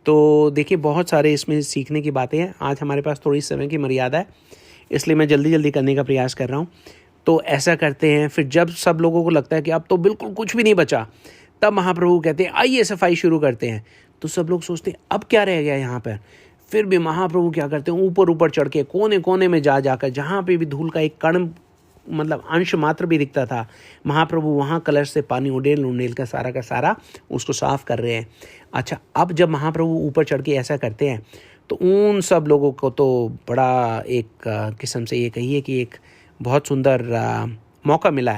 तो देखिए बहुत सारे इसमें सीखने की बातें हैं। आज हमारे पास थोड़ी समय की मर्यादा है, इसलिए मैं जल्दी जल्दी करने का प्रयास कर रहा हूँ। तो ऐसा करते हैं, फिर जब सब लोगों को लगता है कि अब तो बिल्कुल कुछ भी नहीं बचा, तब महाप्रभु कहते हैं आइए सफाई शुरू करते हैं। तो सब लोग सोचते हैं अब क्या रह गया यहाँ पर। फिर भी महाप्रभु क्या करते हैं, ऊपर ऊपर चढ़ के कोने कोने में जाकर जहाँ पे भी धूल का एक कण मतलब अंश मात्र भी दिखता था, महाप्रभु वहाँ कलश से पानी उड़ेल का सारा उसको साफ कर रहे हैं। अच्छा, अब जब महाप्रभु ऊपर चढ़ के ऐसा करते हैं तो उन सब लोगों को तो बड़ा एक किस्म से ये कहिए कि एक बहुत सुंदर मौका मिला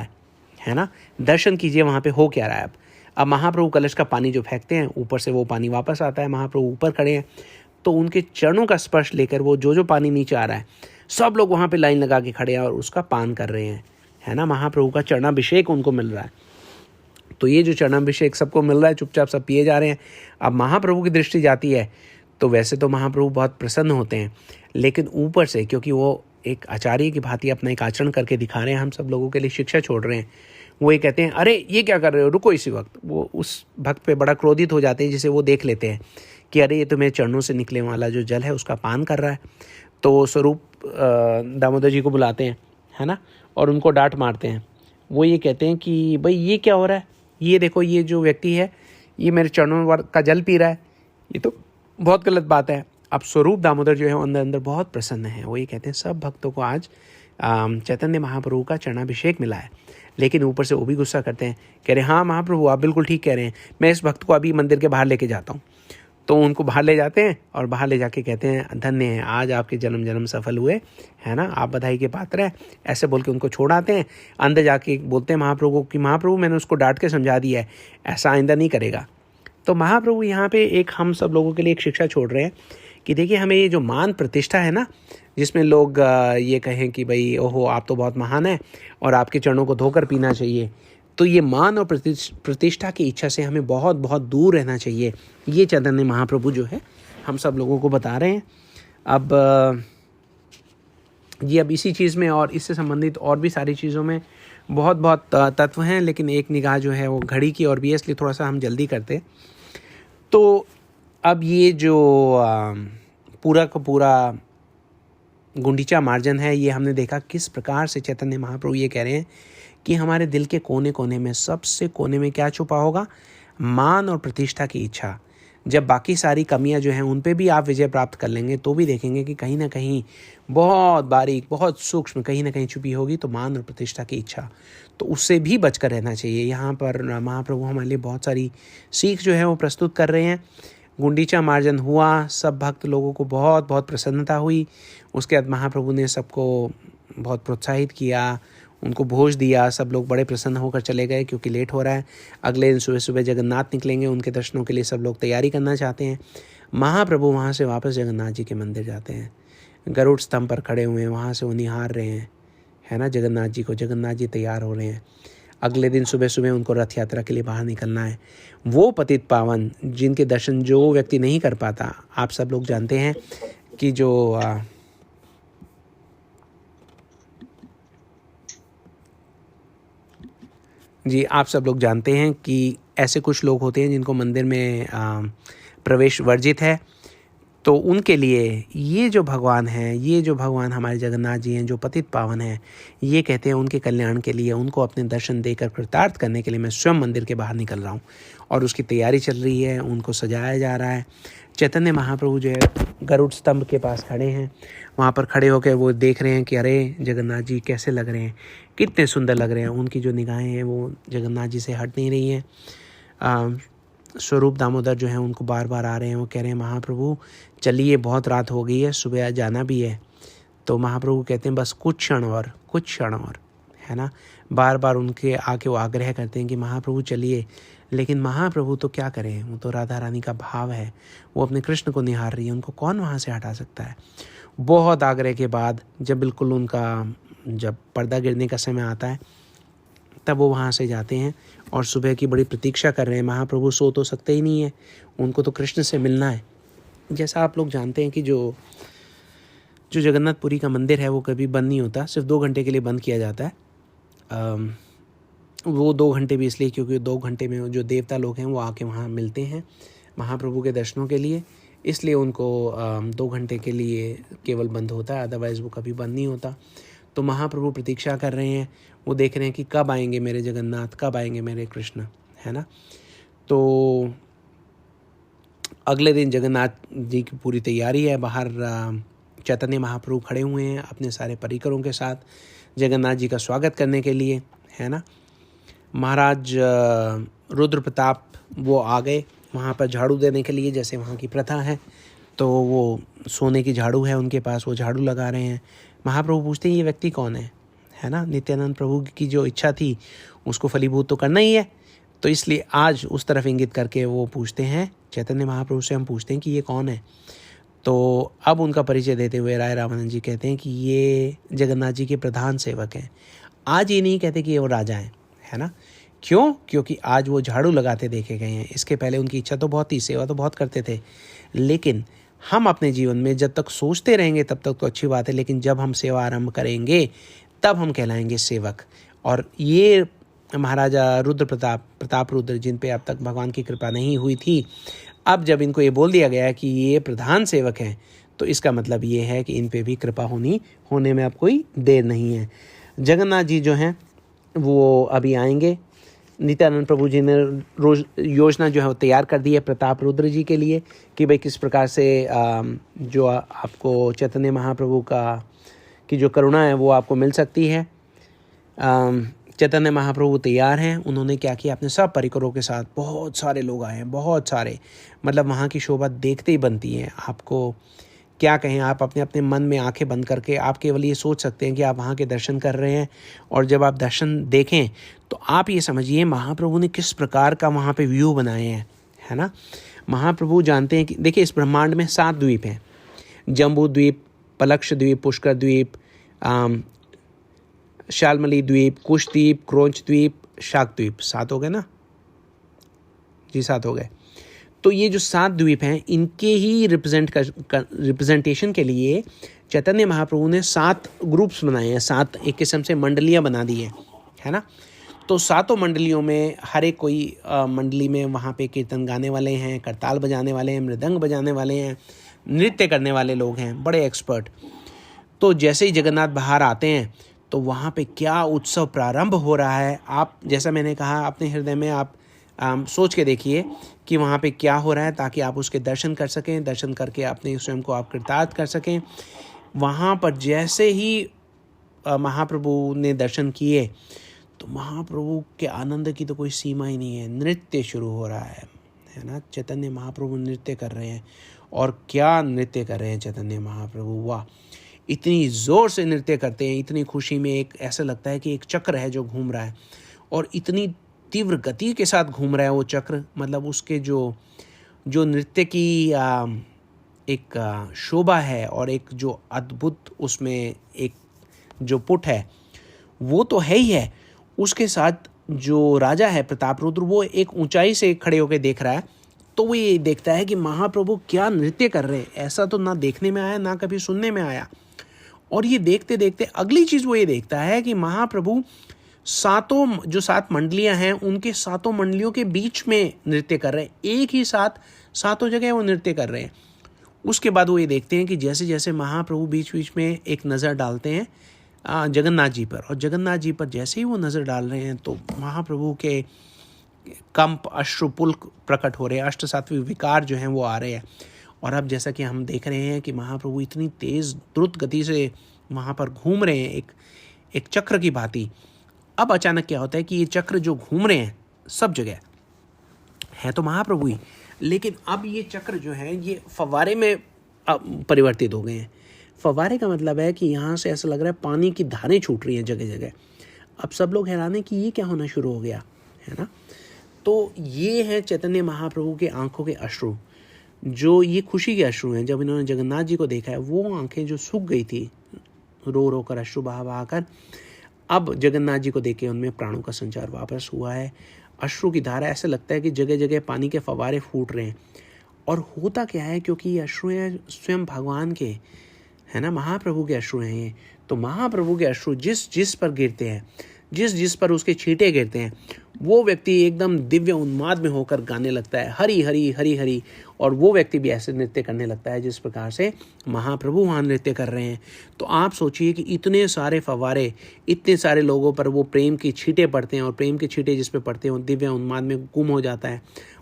है ना। दर्शन कीजिए वहाँ पे हो क्या रहा है। अब महाप्रभु कलश का पानी जो फेंकते हैं, ऊपर से वो पानी वापस आता है। महाप्रभु ऊपर खड़े हैं तो उनके चरणों का स्पर्श लेकर वो जो पानी नीचे आ रहा है, सब लोग वहाँ पे लाइन लगा के खड़े हैं और उसका पान कर रहे हैं, है ना। महाप्रभु का चरणाभिषेक उनको मिल रहा है। तो ये जो चरणाभिषेक सबको मिल रहा है, चुपचाप सब पिए जा रहे हैं। अब महाप्रभु की दृष्टि जाती है तो वैसे तो महाप्रभु बहुत प्रसन्न होते हैं, लेकिन ऊपर से क्योंकि वो एक आचार्य की भांति अपना एक आचरण करके दिखा रहे हैं, हम सब लोगों के लिए शिक्षा छोड़ रहे हैं, वो ये कहते हैं अरे ये क्या कर रहे हो, रुको इसी वक्त। वो उस भक्त पे बड़ा क्रोधित हो जाते हैं, जिसे वो देख लेते हैं कि अरे ये तो मेरे चरणों से निकले वाला जो जल है उसका पान कर रहा है। तो स्वरूप दामोदर जी को बुलाते हैं, है ना, और उनको डांट मारते हैं। वो ये कहते हैं कि भाई ये क्या हो रहा है, ये देखो ये जो व्यक्ति है ये मेरे चरणों का जल पी रहा है, ये तो बहुत गलत बात है। अब स्वरूप दामोदर जो है अंदर अंदर बहुत प्रसन्न है। वो ये कहते हैं सब भक्तों को आज चैतन्य महाप्रभु का चरणाभिषेक मिला है, लेकिन ऊपर से वो भी गुस्सा करते हैं, कह रहे हैं हाँ महाप्रभु आप बिल्कुल ठीक कह रहे हैं, मैं इस भक्त को अभी मंदिर के बाहर लेके जाता हूँ। तो उनको बाहर ले जाते हैं और बाहर ले जाके कहते हैं धन्य है, आज आपके जन्म जन्म सफल हुए, है ना, आप बधाई के पात्र हैं। ऐसे बोल के उनको छोड़ आते हैं। अंदर जाके बोलते हैं महाप्रभु कि महाप्रभु मैंने उसको डांट के समझा दिया है, ऐसा आइंदा नहीं करेगा। तो महाप्रभु यहाँ पे एक हम सब लोगों के लिए एक शिक्षा छोड़ रहे हैं कि देखिए हमें ये जो मान प्रतिष्ठा है ना, जिसमें लोग ये कहें कि भाई ओहो आप तो बहुत महान हैं और आपके चरणों को धोकर पीना चाहिए, तो ये मान और प्रतिष्ठा की इच्छा से हमें बहुत बहुत दूर रहना चाहिए। ये चैतन्य महाप्रभु जो है हम सब लोगों को बता रहे हैं। अब अब इसी चीज़ में और इससे संबंधित और भी सारी चीज़ों में बहुत बहुत तत्व हैं, लेकिन एक निगाह जो है वो घड़ी की और भी है, इसलिए थोड़ा सा हम जल्दी करते। तो अब ये जो पूरा का पूरा गुंडीचा मार्जन है, ये हमने देखा किस प्रकार से चैतन्य महाप्रभु ये कह रहे हैं कि हमारे दिल के कोने कोने में, सबसे कोने में क्या छुपा होगा? मान और प्रतिष्ठा की इच्छा। जब बाकी सारी कमियां जो हैं उन पे भी आप विजय प्राप्त कर लेंगे तो भी देखेंगे कि कहीं ना कहीं बहुत बारीक, बहुत सूक्ष्म कहीं ना कहीं छुपी होगी तो मान और प्रतिष्ठा की इच्छा। तो उससे भी बचकर रहना चाहिए। यहाँ पर महाप्रभु हमारे लिए बहुत सारी सीख जो है वो प्रस्तुत कर रहे हैं। गुंडीचा मार्जन हुआ, सब भक्त लोगों को बहुत बहुत प्रसन्नता हुई। उसके बाद महाप्रभु ने सबको बहुत प्रोत्साहित किया, उनको भोज दिया, सब लोग बड़े प्रसन्न होकर चले गए क्योंकि लेट हो रहा है। अगले दिन सुबह सुबह जगन्नाथ निकलेंगे, उनके दर्शनों के लिए सब लोग तैयारी करना चाहते हैं। महाप्रभु वहाँ से वापस जगन्नाथ जी के मंदिर जाते हैं, गरुड़ स्तंभ पर खड़े हुए हैं, वहाँ से वो निहार रहे हैं, है ना, जगन्नाथ जी को। जगन्नाथ जी तैयार हो रहे हैं, अगले दिन सुबह सुबह उनको रथ यात्रा के लिए बाहर निकलना है। वो पतित पावन जिनके दर्शन जो व्यक्ति नहीं कर पाता, आप सब लोग जानते हैं कि जो आप सब लोग जानते हैं कि ऐसे कुछ लोग होते हैं जिनको मंदिर में प्रवेश वर्जित है। तो उनके लिए ये जो भगवान हैं, ये जो भगवान हमारे जगन्नाथ जी हैं, जो पतित पावन हैं, ये कहते हैं उनके कल्याण के लिए, उनको अपने दर्शन देकर कृतार्थ करने के लिए मैं स्वयं मंदिर के बाहर निकल रहा हूँ और उसकी तैयारी चल रही है, उनको सजाया जा रहा है। चैतन्य महाप्रभु जो है गरुड़ स्तंभ के पास खड़े हैं, वहाँ पर खड़े होकर वो देख रहे हैं कि अरे जगन्नाथ जी कैसे लग रहे हैं, कितने सुंदर लग रहे हैं। उनकी जो निगाहें हैं वो जगन्नाथ जी से हट नहीं रही हैं। स्वरूप दामोदर जो है उनको बार बार आ रहे हैं, वो कह रहे हैं महाप्रभु चलिए बहुत रात हो गई है, सुबह जाना भी है। तो महाप्रभु कहते हैं बस कुछ क्षण और, है ना। बार बार उनके आके वो आग्रह करते हैं कि महाप्रभु चलिए, लेकिन महाप्रभु तो क्या करें, वो तो राधा रानी का भाव है, वो अपने कृष्ण को निहार रही है, उनको कौन वहाँ से हटा सकता है। बहुत आग्रह के बाद जब बिल्कुल उनका जब पर्दा गिरने का समय आता है तब वो वहाँ से जाते हैं और सुबह की बड़ी प्रतीक्षा कर रहे हैं। महाप्रभु सो तो सकते ही नहीं है, उनको तो कृष्ण से मिलना है। जैसा आप लोग जानते हैं कि जो जगन्नाथपुरी का मंदिर है वो कभी बंद नहीं होता, सिर्फ 2 घंटे के लिए बंद किया जाता है। वो 2 घंटे भी इसलिए क्योंकि 2 घंटे में जो देवता लोग हैं वो आके वहाँ मिलते हैं महाप्रभु के दर्शनों के लिए, इसलिए उनको 2 घंटे के लिए केवल बंद होता है, अदरवाइज़ वो कभी बंद नहीं होता। तो महाप्रभु प्रतीक्षा कर रहे हैं, वो देख रहे हैं कि कब आएंगे मेरे जगन्नाथ, कब आएंगे मेरे कृष्ण, है ना। तो अगले दिन जगन्नाथ जी की पूरी तैयारी है, बाहर चैतन्य महाप्रभु खड़े हुए हैं अपने सारे परिकरों के साथ जगन्नाथ जी का स्वागत करने के लिए, है ना। महाराज रुद्र प्रताप वो आ गए वहाँ पर झाड़ू देने के लिए, जैसे वहाँ की प्रथा है। तो वो सोने की झाड़ू है उनके पास, वो झाड़ू लगा रहे हैं। महाप्रभु पूछते हैं ये व्यक्ति कौन है ना। नित्यानंद प्रभु की जो इच्छा थी उसको फलीभूत तो करना ही है, तो इसलिए आज उस तरफ इंगित करके वो पूछते हैं, चैतन्य महाप्रभु से हम पूछते हैं कि ये कौन है। तो अब उनका परिचय देते हुए राय रामानंद जी कहते हैं कि ये जगन्नाथ जी के प्रधान सेवक हैं। आज ये नहीं कहते कि ये वो राजा हैं, है ना। क्यों? क्योंकि आज वो झाड़ू लगाते देखे गए हैं। इसके पहले उनकी इच्छा तो बहुत थी, सेवा तो बहुत करते थे, लेकिन हम अपने जीवन में जब तक सोचते रहेंगे तब तक तो अच्छी बात है, लेकिन जब हम सेवा आरंभ करेंगे तब हम कहलाएंगे सेवक। और ये महाराजा रुद्र प्रताप रुद्र, जिन पे अब तक भगवान की कृपा नहीं हुई थी, अब जब इनको ये बोल दिया गया कि ये प्रधान सेवक हैं, तो इसका मतलब ये है कि इन पे भी कृपा होने में अब कोई देर नहीं है। जगन्नाथ जी जो हैं वो अभी आएंगे। नित्यानंद प्रभु जी ने योजना जो है वो तैयार कर दी है प्रताप रुद्र जी के लिए कि भाई किस प्रकार से जो आपको चैतन्य महाप्रभु की जो करुणा है वो आपको मिल सकती है। चैतन्य महाप्रभु तैयार हैं। उन्होंने क्या किया, अपने सब परिकरों के साथ, बहुत सारे लोग आए हैं, बहुत सारे, मतलब वहाँ की शोभा देखते ही बनती है। आपको क्या कहें, आप अपने अपने मन में आंखें बंद करके आप केवल ये सोच सकते हैं कि आप वहाँ के दर्शन कर रहे हैं, और जब आप दर्शन देखें तो आप ये समझिए महाप्रभु ने किस प्रकार का वहाँ पे व्यू बनाए हैं, है ना। महाप्रभु जानते हैं कि देखिए इस ब्रह्मांड में 7 द्वीप हैं, जम्बू द्वीप, पलक्ष द्वीप, पुष्कर द्वीप, शालमली द्वीप, कुश द्वीप, क्रोंच द्वीप, शाक द्वीप। 7 हो गए ना जी, 7 हो गए। तो ये जो 7 द्वीप हैं, इनके ही रिप्रेजेंटेशन के लिए चैतन्य महाप्रभु ने 7 ग्रुप्स बनाए हैं, 7 एक किस्म से मंडलियां बना दी है ना। तो 7 मंडलियों में हर एक कोई मंडली में वहाँ पे कीर्तन गाने वाले हैं, करताल बजाने वाले हैं, मृदंग बजाने वाले हैं, नृत्य करने वाले लोग हैं, बड़े एक्सपर्ट। तो जैसे ही जगन्नाथ बाहर आते हैं तो वहाँ पे क्या उत्सव प्रारंभ हो रहा है, आप जैसा मैंने कहा अपने हृदय में आप सोच के देखिए कि वहाँ पे क्या हो रहा है, ताकि आप उसके दर्शन कर सकें, दर्शन करके अपने स्वयं को आप कृतार्थ कर सकें। वहाँ पर जैसे ही महाप्रभु ने दर्शन किए तो महाप्रभु के आनंद की तो कोई सीमा ही नहीं है। नृत्य शुरू हो रहा है ना। चैतन्य महाप्रभु नृत्य कर रहे हैं, और क्या नृत्य कर रहे हैं चैतन्य महाप्रभु, वाह! इतनी ज़ोर से नृत्य करते हैं, इतनी खुशी में, एक ऐसा लगता है कि एक चक्र है जो घूम रहा है, और इतनी तीव्र गति के साथ घूम रहा है वो चक्र। मतलब उसके जो नृत्य की एक शोभा है, और एक जो अद्भुत उसमें एक जो पुट है वो तो है ही है। उसके साथ जो राजा है प्रतापरुद्र, वो एक ऊंचाई से खड़े होकर देख रहा है, तो वो ये देखता है कि महाप्रभु क्या नृत्य कर रहे हैं। ऐसा तो ना देखने में आया, ना कभी सुनने में आया। और ये देखते देखते अगली चीज़ वो ये देखता है कि महाप्रभु 7 मंडलियां हैं, उनके 7 मंडलियों के बीच में नृत्य कर रहे हैं। एक ही साथ 7 जगह वो नृत्य कर रहे हैं। उसके बाद वो ये देखते हैं कि जैसे जैसे महाप्रभु बीच बीच में एक नज़र डालते हैं जगन्नाथ जी पर, और जगन्नाथ जी पर जैसे ही वो नज़र डाल रहे हैं तो महाप्रभु के कंप, अश्रु, पुलक प्रकट हो रहे हैं, अष्ट सात्विक विकार जो हैं वो आ रहे हैं। और अब जैसा कि हम देख रहे हैं कि महाप्रभु इतनी तेज़ द्रुत गति से वहाँ पर घूम रहे हैं एक चक्र की भांति। अब अचानक क्या होता है कि ये चक्र जो घूम रहे हैं सब जगह है तो महाप्रभु ही, लेकिन अब ये चक्र जो है ये फव्वारे में परिवर्तित हो गए हैं। फव्वारे का मतलब है कि यहाँ से ऐसा लग रहा है पानी की धारें छूट रही हैं जगह जगह। अब सब लोग हैरान हैं कि ये क्या होना शुरू हो गया, है ना। तो ये है चैतन्य महाप्रभु के आंखों के अश्रु, जो ये खुशी के अश्रु हैं। जब इन्होंने जगन्नाथ जी को देखा है, वो आंखें जो सूख गई थी रो रो कर, अश्रु बहा बहा कर, अब जगन्नाथ जी को देख के उनमें प्राणों का संचार वापस हुआ है। अश्रु की धारा, ऐसा लगता है कि जगह जगह पानी के फव्वारे फूट रहे हैं। और होता क्या है, क्योंकि ये अश्रु हैं स्वयं भगवान के, है ना, महाप्रभु के अश्रु हैं ये। तो महाप्रभु के अश्रु जिस पर गिरते हैं, जिस पर उसके छींटे गिरते हैं, वो व्यक्ति एकदम दिव्य उन्माद में होकर गाने लगता है हरि हरि हरि हरि। और वो व्यक्ति भी ऐसे नृत्य करने लगता है जिस प्रकार से महाप्रभु वहाँ नृत्य कर रहे हैं। तो आप सोचिए कि इतने सारे फव्वारे, इतने सारे लोगों पर वो प्रेम की छींटे पड़ते हैं, और प्रेम की छींटे जिस पे पड़ते हैं वो दिव्य उन्माद में गुम हो जाता है।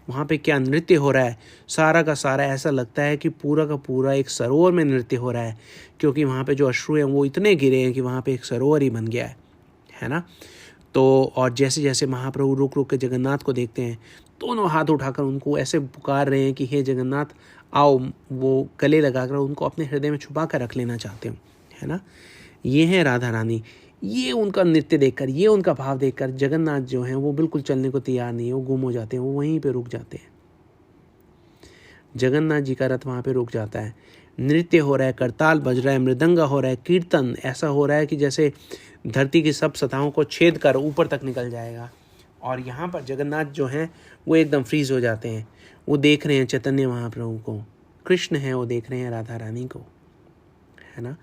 वहाँ पे क्या नृत्य हो रहा है, सारा का सारा ऐसा लगता है कि पूरा का पूरा एक सरोवर में नृत्य हो रहा है, क्योंकि वहाँ पे जो अश्रु हैं वो इतने गिरे हैं कि वहाँ पे एक सरोवर ही बन गया है ना। तो और जैसे जैसे महाप्रभु रुक रुक के जगन्नाथ को देखते हैं, दोनों हाथ उठाकर उनको ऐसे पुकार रहे हैं कि हे जगन्नाथ आओ, वो गले लगाकर उनको अपने हृदय में छुपा कर रख लेना चाहते हो, है ना। ये हैं राधा रानी। ये उनका नृत्य देखकर, ये उनका भाव देखकर जगन्नाथ जो हैं वो बिल्कुल चलने को तैयार नहीं है, वो गुम हो जाते हैं, वो वहीं पे रुक जाते हैं। जगन्नाथ जी का रथ वहाँ पे रुक जाता है। नृत्य हो रहा है, करताल बज रहा है, मृदंगा हो रहा है, कीर्तन ऐसा हो रहा है कि जैसे धरती की सब सतहों को छेद कर ऊपर तक निकल जाएगा। और यहाँ पर जगन्नाथ जो हैं वो एकदम फ्रीज हो जाते हैं। वो देख रहे हैं चैतन्य महाप्रभु को, कृष्ण है वो देख रहे हैं राधा रानी को, है ना।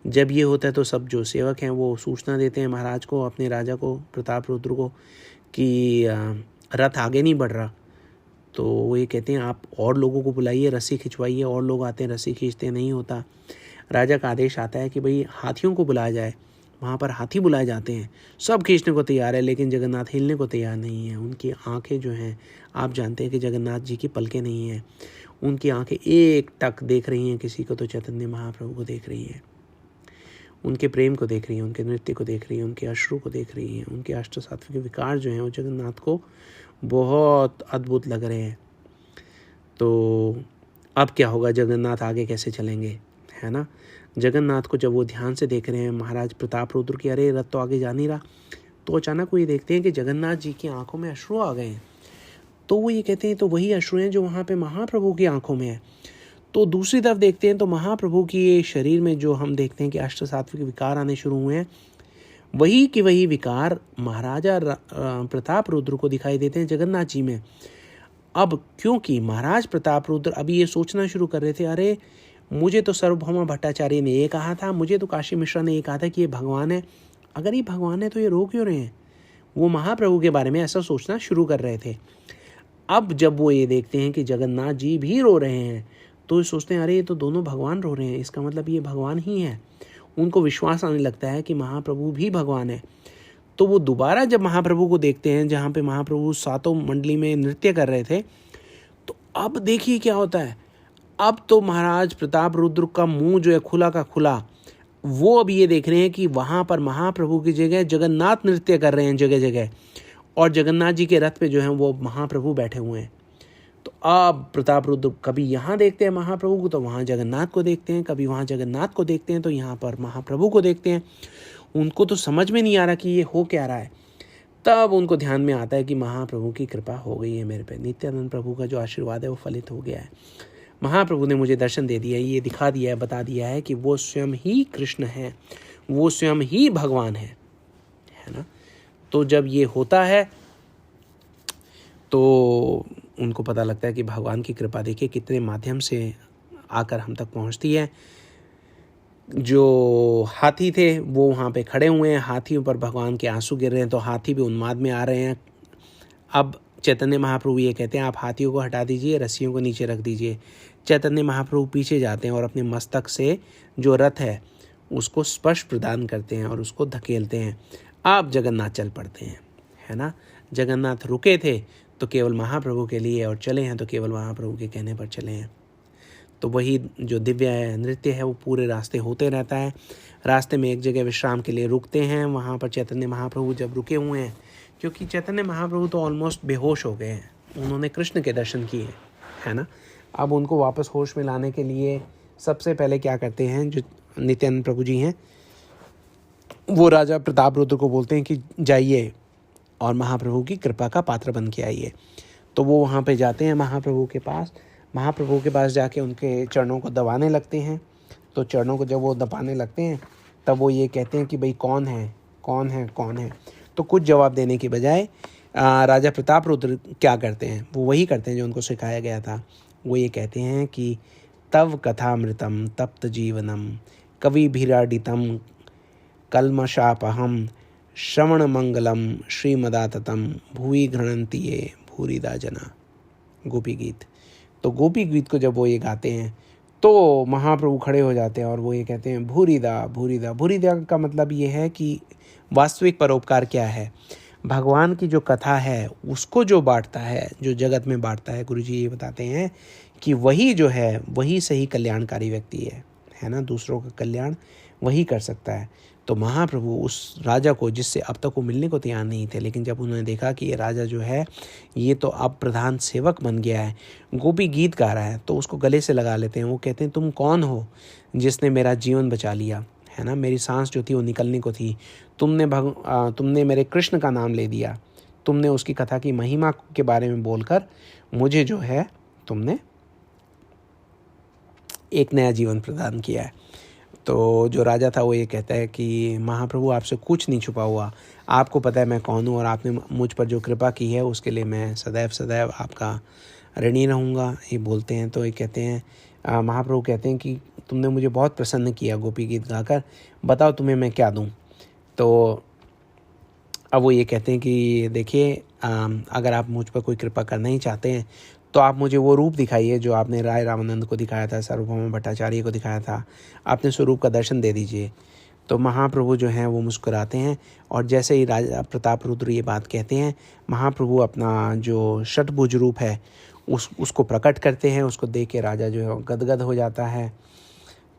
जब ये होता है तो सब जो सेवक हैं वो सूचना देते हैं महाराज को, अपने राजा को, प्रतापरुद्र को, कि रथ आगे नहीं बढ़ रहा। तो वो ये कहते हैं आप और लोगों को बुलाइए, रस्सी खिंचवाइए। और लोग आते हैं, रस्सी खींचते, नहीं होता। राजा का आदेश आता है कि भाई हाथियों को बुलाया जाए। वहाँ पर हाथी बुलाए जाते हैं, सब खींचने को तैयार है, लेकिन जगन्नाथ हिलने को तैयार नहीं है। उनकी आंखें जो हैं, आप जानते हैं कि जगन्नाथ जी की पलकें नहीं हैं, उनकी आंखें एक टक देख रही हैं किसी को, तो चैतन्य महाप्रभु को देख रही हैं, उनके प्रेम को देख रही हैं, उनके नृत्य को देख रही हैं, उनके अश्रु को देख रही हैं। उनके अष्ट सात्विक विकार जो हैं वो जगन्नाथ को बहुत अद्भुत लग रहे हैं। तो अब क्या होगा, जगन्नाथ आगे कैसे चलेंगे, है ना। जगन्नाथ को जब वो ध्यान से देख रहे हैं महाराज प्रतापरुद्र की, अरे रथ तो आगे जा नहीं रहा, तो अचानक वो ये देखते हैं कि जगन्नाथ जी की आंखों में अश्रु आ गए हैं। तो वो ये कहते हैं तो वही अश्रु हैं जो वहाँ पे महाप्रभु की आंखों में है। तो दूसरी तरफ देखते हैं तो महाप्रभु की शरीर में जो हम देखते हैं कि अष्ट सात्विक विकार आने शुरू हुए हैं, वही के वही विकार महाराजा प्रताप रुद्र को दिखाई देते हैं जगन्नाथ जी में। अब क्योंकि महाराज प्रताप रुद्र अभी ये सोचना शुरू कर रहे थे, अरे मुझे तो सार्वभौम भट्टाचार्य ने ये कहा था, मुझे तो काशी मिश्रा ने ये कहा था कि ये भगवान है, अगर ये भगवान है तो ये रो क्यों रहे हैं। वो महाप्रभु के बारे में ऐसा सोचना शुरू कर रहे थे। अब जब वो ये देखते हैं कि जगन्नाथ जी भी रो रहे हैं तो सोचते हैं, अरे ये तो दोनों भगवान रो रहे हैं, इसका मतलब ये भगवान ही है। उनको विश्वास आने लगता है कि महाप्रभु भी भगवान है। तो वो दोबारा जब महाप्रभु को देखते हैं, जहाँ पे महाप्रभु सातों मंडली में नृत्य कर रहे थे, तो अब देखिए क्या होता है। अब तो महाराज प्रताप रुद्र का मुंह जो है खुला का खुला, वो अब ये देख रहे हैं कि वहाँ पर महाप्रभु की जगह जगन्नाथ नृत्य कर रहे हैं जगह जगह, और जगन्नाथ जी के रथ पे जो है वो महाप्रभु बैठे हुए हैं। तो अब प्रताप रुद्र कभी यहाँ देखते हैं महाप्रभु को तो वहाँ जगन्नाथ को देखते हैं, कभी वहाँ जगन्नाथ को देखते हैं तो यहाँ पर महाप्रभु को देखते हैं। उनको तो समझ में नहीं आ रहा कि ये हो क्या रहा है। तब उनको ध्यान में आता है कि महाप्रभु की कृपा हो गई है मेरे पे, नित्यानंद प्रभु का जो आशीर्वाद है वो फलित हो गया है। महाप्रभु ने मुझे दर्शन दे दिया है, ये दिखा दिया है, बता दिया है कि वो स्वयं ही कृष्ण है, वो स्वयं ही भगवान है ना। तो जब ये होता है तो उनको पता लगता है कि भगवान की कृपा देखिए कितने माध्यम से आकर हम तक पहुंचती है। जो हाथी थे वो वहाँ पे खड़े हुए हैं, हाथियों पर भगवान के आंसू गिर रहे हैं, तो हाथी भी उन्माद में आ रहे हैं। अब चैतन्य महाप्रभु ये कहते हैं, आप हाथियों को हटा दीजिए, रस्सियों को नीचे रख दीजिए। चैतन्य महाप्रभु पीछे जाते हैं और अपने मस्तक से जो रथ है उसको स्पर्श प्रदान करते हैं और उसको धकेलते हैं। आप जगन्नाथ चल पड़ते हैं, है ना। जगन्नाथ रुके थे तो केवल महाप्रभु के लिए, और चले हैं तो केवल महाप्रभु के कहने पर चले हैं। तो वही जो दिव्य नृत्य है वो पूरे रास्ते होते रहता है। रास्ते में एक जगह विश्राम के लिए रुकते हैं, वहाँ पर चैतन्य महाप्रभु जब रुके हुए हैं, क्योंकि चैतन्य महाप्रभु तो ऑलमोस्ट बेहोश हो गए हैं, उन्होंने कृष्ण के दर्शन किए, है ना। अब उनको वापस होश में लाने के लिए सबसे पहले क्या करते हैं, जो नित्यानंद प्रभु जी हैं वो राजा प्रताप रुद्र को बोलते हैं कि जाइए और महाप्रभु की कृपा का पात्र बन के आइए। तो वो वहाँ पे जाते हैं महाप्रभु के पास। महाप्रभु के पास जाके उनके चरणों को दबाने लगते हैं। तो चरणों को जब वो दबाने लगते हैं तब वो ये कहते हैं कि भाई कौन है कौन है कौन है। तो कुछ जवाब देने की बजाय राजा प्रताप रुद्र क्या करते हैं, वो वही करते हैं जो उनको सिखाया गया था। वो ये कहते हैं कि तव कथामृतम तप्त जीवनम कवि भीराडितम कल्मषापहम श्रवण मंगलम श्रीमदाततम भूवि घृणन्ति ये भूरिदा जना। गोपी गीत। तो गोपी गीत को जब वो ये गाते हैं तो महाप्रभु खड़े हो जाते हैं और वो ये कहते हैं भूरिदा भूरिदा। भूरिदा का मतलब ये है कि वास्तविक परोपकार क्या है। भगवान की जो कथा है उसको जो बांटता है, जो जगत में बांटता है, गुरुजी ये बताते हैं कि वही जो है वही सही कल्याणकारी व्यक्ति है ना। दूसरों का कल्याण वही कर सकता है। तो महाप्रभु उस राजा को, जिससे अब तक वो मिलने को तैयार नहीं थे, लेकिन जब उन्होंने देखा कि ये राजा जो है ये तो अब प्रधान सेवक बन गया है, गोपी गीत गा रहा है, तो उसको गले से लगा लेते हैं। वो कहते हैं तुम कौन हो जिसने मेरा जीवन बचा लिया, है ना। मेरी सांस जो थी वो निकलने को थी, तुमने मेरे कृष्ण का नाम ले दिया, तुमने उसकी कथा की महिमा के बारे में बोलकर मुझे जो है तुमने एक नया जीवन प्रदान किया है। तो जो राजा था वो ये कहता है कि महाप्रभु आपसे कुछ नहीं छुपा हुआ, आपको पता है मैं कौन हूँ और आपने मुझ पर जो कृपा की है उसके लिए मैं सदैव सदैव आपका ऋणी रहूँगा, ये बोलते हैं। तो ये कहते हैं, महाप्रभु कहते हैं कि तुमने मुझे बहुत प्रसन्न किया गोपी गीत गाकर, बताओ तुम्हें मैं क्या दूँ। तो अब वो ये कहते हैं कि देखिए अगर आप मुझ पर कोई कृपा करना ही चाहते हैं तो आप मुझे वो रूप दिखाइए जो आपने राय रामानंद को दिखाया था, सार्वभौम भट्टाचार्य को दिखाया था, अपने स्वरूप का दर्शन दे दीजिए। तो महाप्रभु जो हैं वो मुस्कुराते हैं और जैसे ही राजा प्रताप रुद्र ये बात कहते हैं, महाप्रभु अपना जो षटभुज रूप है उसको प्रकट करते हैं। उसको देख के राजा जो है गदगद हो जाता है।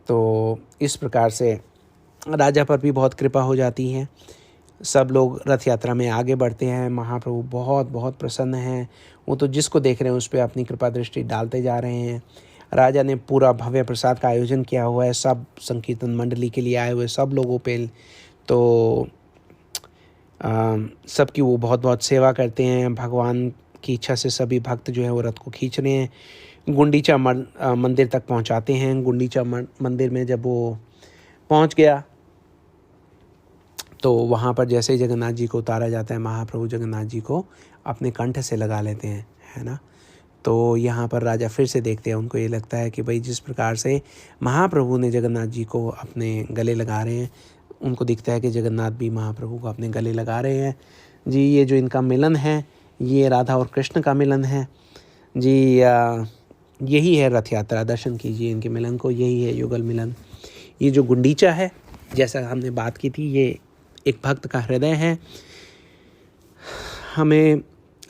तो इस प्रकार से राजा पर भी बहुत कृपा हो जाती है। सब लोग रथ यात्रा में आगे बढ़ते हैं। महाप्रभु बहुत बहुत प्रसन्न हैं। वो तो जिसको देख रहे हैं उस पर अपनी कृपा दृष्टि डालते जा रहे हैं। राजा ने पूरा भव्य प्रसाद का आयोजन किया हुआ है, सब संकीर्तन मंडली के लिए आए हुए सब लोगों पे। तो सबकी वो बहुत बहुत सेवा करते हैं। भगवान की इच्छा से सभी भक्त जो है वो रथ को खींच रहे हैं गुंडीचा मंदिर तक पहुंचाते हैं। गुंडीचा मंदिर में जब वो पहुंच गया तो वहाँ पर जैसे ही जगन्नाथ जी को उतारा जाता है, महाप्रभु जगन्नाथ जी को अपने कंठ से लगा लेते हैं, है ना। तो यहाँ पर राजा फिर से देखते हैं, उनको ये लगता है कि भाई जिस प्रकार से महाप्रभु ने जगन्नाथ जी को अपने गले लगा रहे हैं, उनको दिखता है कि जगन्नाथ भी महाप्रभु को अपने गले लगा रहे हैं। जी ये जो इनका मिलन है, ये राधा और कृष्ण का मिलन है जी। यही है रथ यात्रा। दर्शन कीजिए इनके मिलन को, यही है युगल मिलन। ये जो गुंडीचा है, जैसा हमने बात की थी, ये एक भक्त का हृदय है। हमें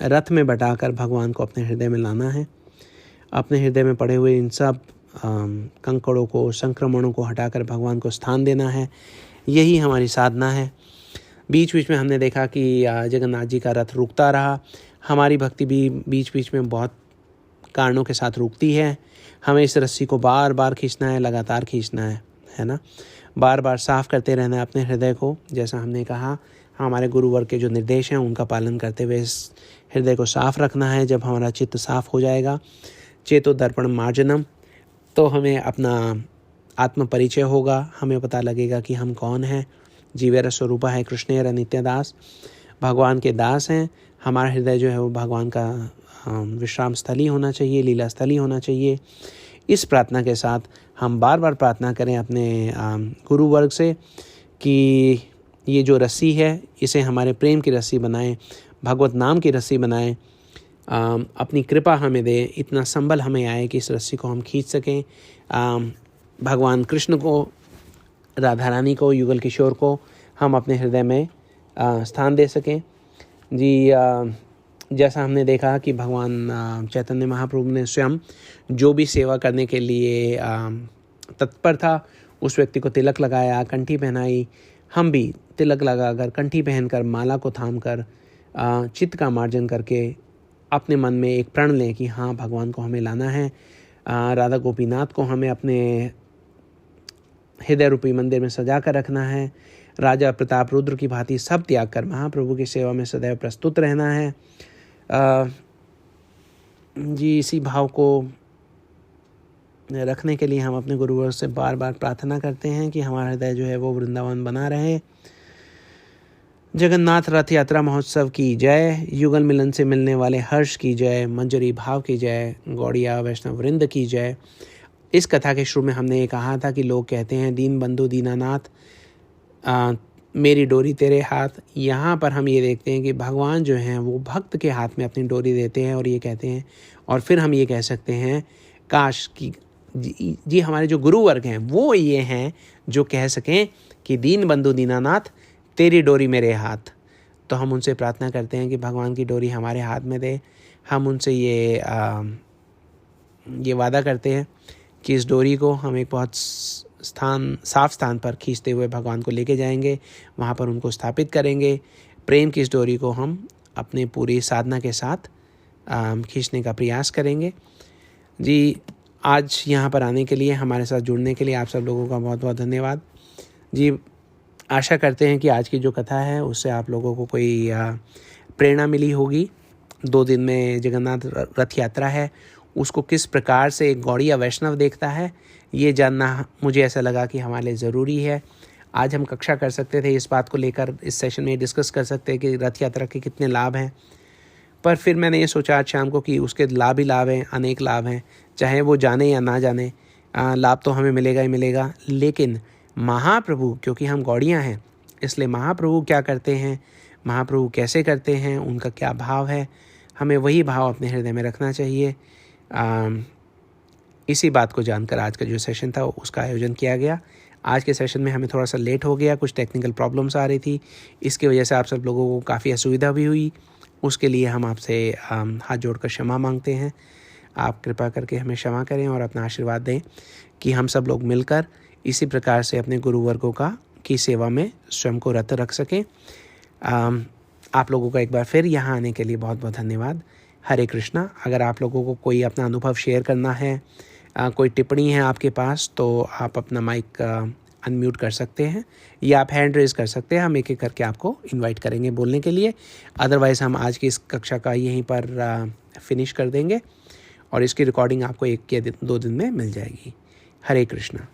रथ में बैठाकर भगवान को अपने हृदय में लाना है। अपने हृदय में पड़े हुए इन सब कंकड़ों को, संक्रमणों को हटाकर भगवान को स्थान देना है। यही हमारी साधना है। बीच बीच में हमने देखा कि जगन्नाथ जी का रथ रुकता रहा। हमारी भक्ति भी बीच बीच में बहुत कारणों के साथ रुकती है। हमें इस रस्सी को बार बार खींचना है, लगातार खींचना है ना। बार बार साफ़ करते रहना है अपने हृदय को। जैसा हमने कहा, हमारे गुरुवर के जो निर्देश हैं उनका पालन करते हुए इस हृदय को साफ़ रखना है। जब हमारा चित्त साफ़ हो जाएगा, चेतो दर्पण मार्जनम, तो हमें अपना आत्म परिचय होगा। हमें पता लगेगा कि हम कौन हैं। जीवेर स्वरूपा है कृष्णेर नित्यदास, भगवान के दास हैं। हमारा हृदय जो है वो भगवान का विश्राम स्थली होना चाहिए, लीला स्थली होना चाहिए। इस प्रार्थना के साथ हम बार बार प्रार्थना करें अपने गुरु वर्ग से कि ये जो रस्सी है इसे हमारे प्रेम की रस्सी बनाएं, भगवत नाम की रस्सी बनाएं। अपनी कृपा हमें दे, इतना संबल हमें आए कि इस रस्सी को हम खींच सकें। भगवान कृष्ण को, राधा रानी को, युगल किशोर को हम अपने हृदय में स्थान दे सकें जी। जैसा हमने देखा कि भगवान चैतन्य महाप्रभु ने स्वयं जो भी सेवा करने के लिए तत्पर था, उस व्यक्ति को तिलक लगाया, कंठी पहनाई। हम भी तिलक लगाकर, कंठी पहनकर, माला को थामकर, चित्त का मार्जन करके अपने मन में एक प्रण लें कि हाँ, भगवान को हमें लाना है। राधा गोपीनाथ को हमें अपने हृदय रूपी मंदिर में सजा कर रखना है। राजा प्रताप रुद्र की भांति सब त्याग कर महाप्रभु की सेवा में सदैव प्रस्तुत रहना है जी। इसी भाव को रखने के लिए हम अपने गुरुवर से बार बार प्रार्थना करते हैं कि हमारा हृदय जो है वो वृंदावन बना रहे। जगन्नाथ रथ यात्रा महोत्सव की जय। युगल मिलन से मिलने वाले हर्ष की जय। मंजरी भाव की जय। गौड़िया वैष्णव वृंद की जय। इस कथा के शुरू में हमने ये कहा था कि लोग कहते हैं दीन बंधु दीनानाथ मेरी डोरी तेरे हाथ। यहाँ पर हम ये देखते हैं कि भगवान जो हैं वो भक्त के हाथ में अपनी डोरी देते हैं और ये कहते हैं, और फिर हम ये कह सकते हैं काश कि जी हमारे जो गुरु वर्ग हैं वो ये हैं जो कह सकें कि दीन बंधु दीनानाथ तेरी डोरी मेरे हाथ। तो हम उनसे प्रार्थना करते हैं कि भगवान की डोरी हमारे हाथ में दे। हम उनसे ये वादा करते हैं कि इस डोरी को हम एक बहुत साफ स्थान पर खींचते हुए भगवान को लेके जाएंगे, वहाँ पर उनको स्थापित करेंगे। प्रेम की इस डोरी को हम अपने पूरी साधना के साथ खींचने का प्रयास करेंगे जी। आज यहाँ पर आने के लिए, हमारे साथ जुड़ने के लिए आप सब लोगों का बहुत बहुत धन्यवाद जी। आशा करते हैं कि आज की जो कथा है उससे आप लोगों को कोई प्रेरणा मिली होगी। 2 दिन में जगन्नाथ रथ यात्रा है, उसको किस प्रकार से एक गौड़िया वैष्णव देखता है, ये जानना मुझे ऐसा लगा कि हमारे लिए ज़रूरी है। आज हम कक्षा कर सकते थे, इस बात को लेकर इस सेशन में डिस्कस कर सकते हैं कि रथ यात्रा के कितने लाभ हैं, पर फिर मैंने ये सोचा आज शाम को कि उसके लाभ ही लाभ हैं, अनेक लाभ हैं। चाहे वो जाने या ना जाने, लाभ तो हमें मिलेगा ही मिलेगा। लेकिन महाप्रभु, क्योंकि हम गौड़ियाँ हैं, इसलिए महाप्रभु क्या करते हैं, महाप्रभु कैसे करते हैं, उनका क्या भाव है, हमें वही भाव अपने हृदय में रखना चाहिए। इसी बात को जानकर आज का जो सेशन था उसका आयोजन किया गया। आज के सेशन में हमें थोड़ा सा लेट हो गया, कुछ टेक्निकल प्रॉब्लम्स आ रही थी, इसकी वजह से आप सब लोगों को काफ़ी असुविधा भी हुई। उसके लिए हम आपसे हाथ जोड़कर क्षमा मांगते हैं। आप कृपा करके हमें क्षमा करें और अपना आशीर्वाद दें कि हम सब लोग मिलकर इसी प्रकार से अपने गुरुवर्गों की सेवा में स्वयं को रत रख सकें। आप लोगों का एक बार फिर यहाँ आने के लिए बहुत बहुत धन्यवाद। हरे कृष्णा। अगर आप लोगों को कोई अपना अनुभव शेयर करना है, कोई टिप्पणी है आपके पास, तो आप अपना माइक अनम्यूट कर सकते हैं या आप हैंड रेज कर सकते हैं। हम एक एक करके आपको इनवाइट करेंगे बोलने के लिए। अदरवाइज़ हम आज की इस कक्षा का यहीं पर फिनिश कर देंगे और इसकी रिकॉर्डिंग आपको 1 या 2 दिन में मिल जाएगी। हरे कृष्णा।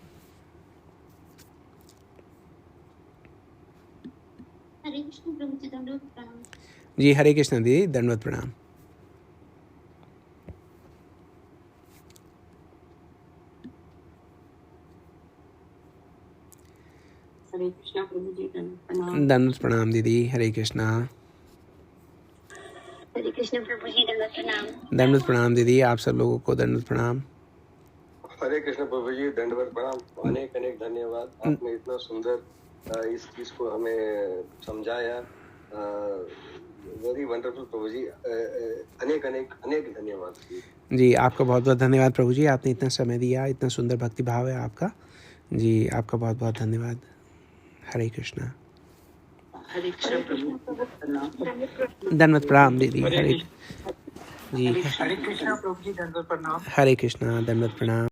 हरे कृष्ण प्रभु जी, दंडवत प्रणाम। जी हरे कृष्णा दीदी, दंडवत प्रणाम। हरे कृष्णा प्रभु जी, दंडवत प्रणाम। दंडवत प्रणाम दीदी, हरे कृष्णा। हरे कृष्ण प्रभु जी, दंडवत प्रणाम। दंडवत प्रणाम दीदी, आप सब लोगों को दंडवत प्रणाम। हरे कृष्ण प्रभु जी, दंडवत प्रणाम। अनेक अनेक धन्यवाद, आपने इतना सुंदर इस चीज को हमें समझाया। वेरी वंडरफुल प्रभु जी, अनेक अनेक अनेक धन्यवाद। जी आपका बहुत बहुत धन्यवाद प्रभु जी, आपने इतना समय दिया, इतना सुंदर भक्ति भाव है आपका। जी आपका बहुत बहुत धन्यवाद। हरे कृष्णा। हरे कृष्ण प्रभु प्रणाम। दंडवत प्रणाम दीदी, हरे जी हरे कृष्णा प्रभु जी, दंडवत प्रणाम। हरे कृष्णा, दंडवत प्रणाम।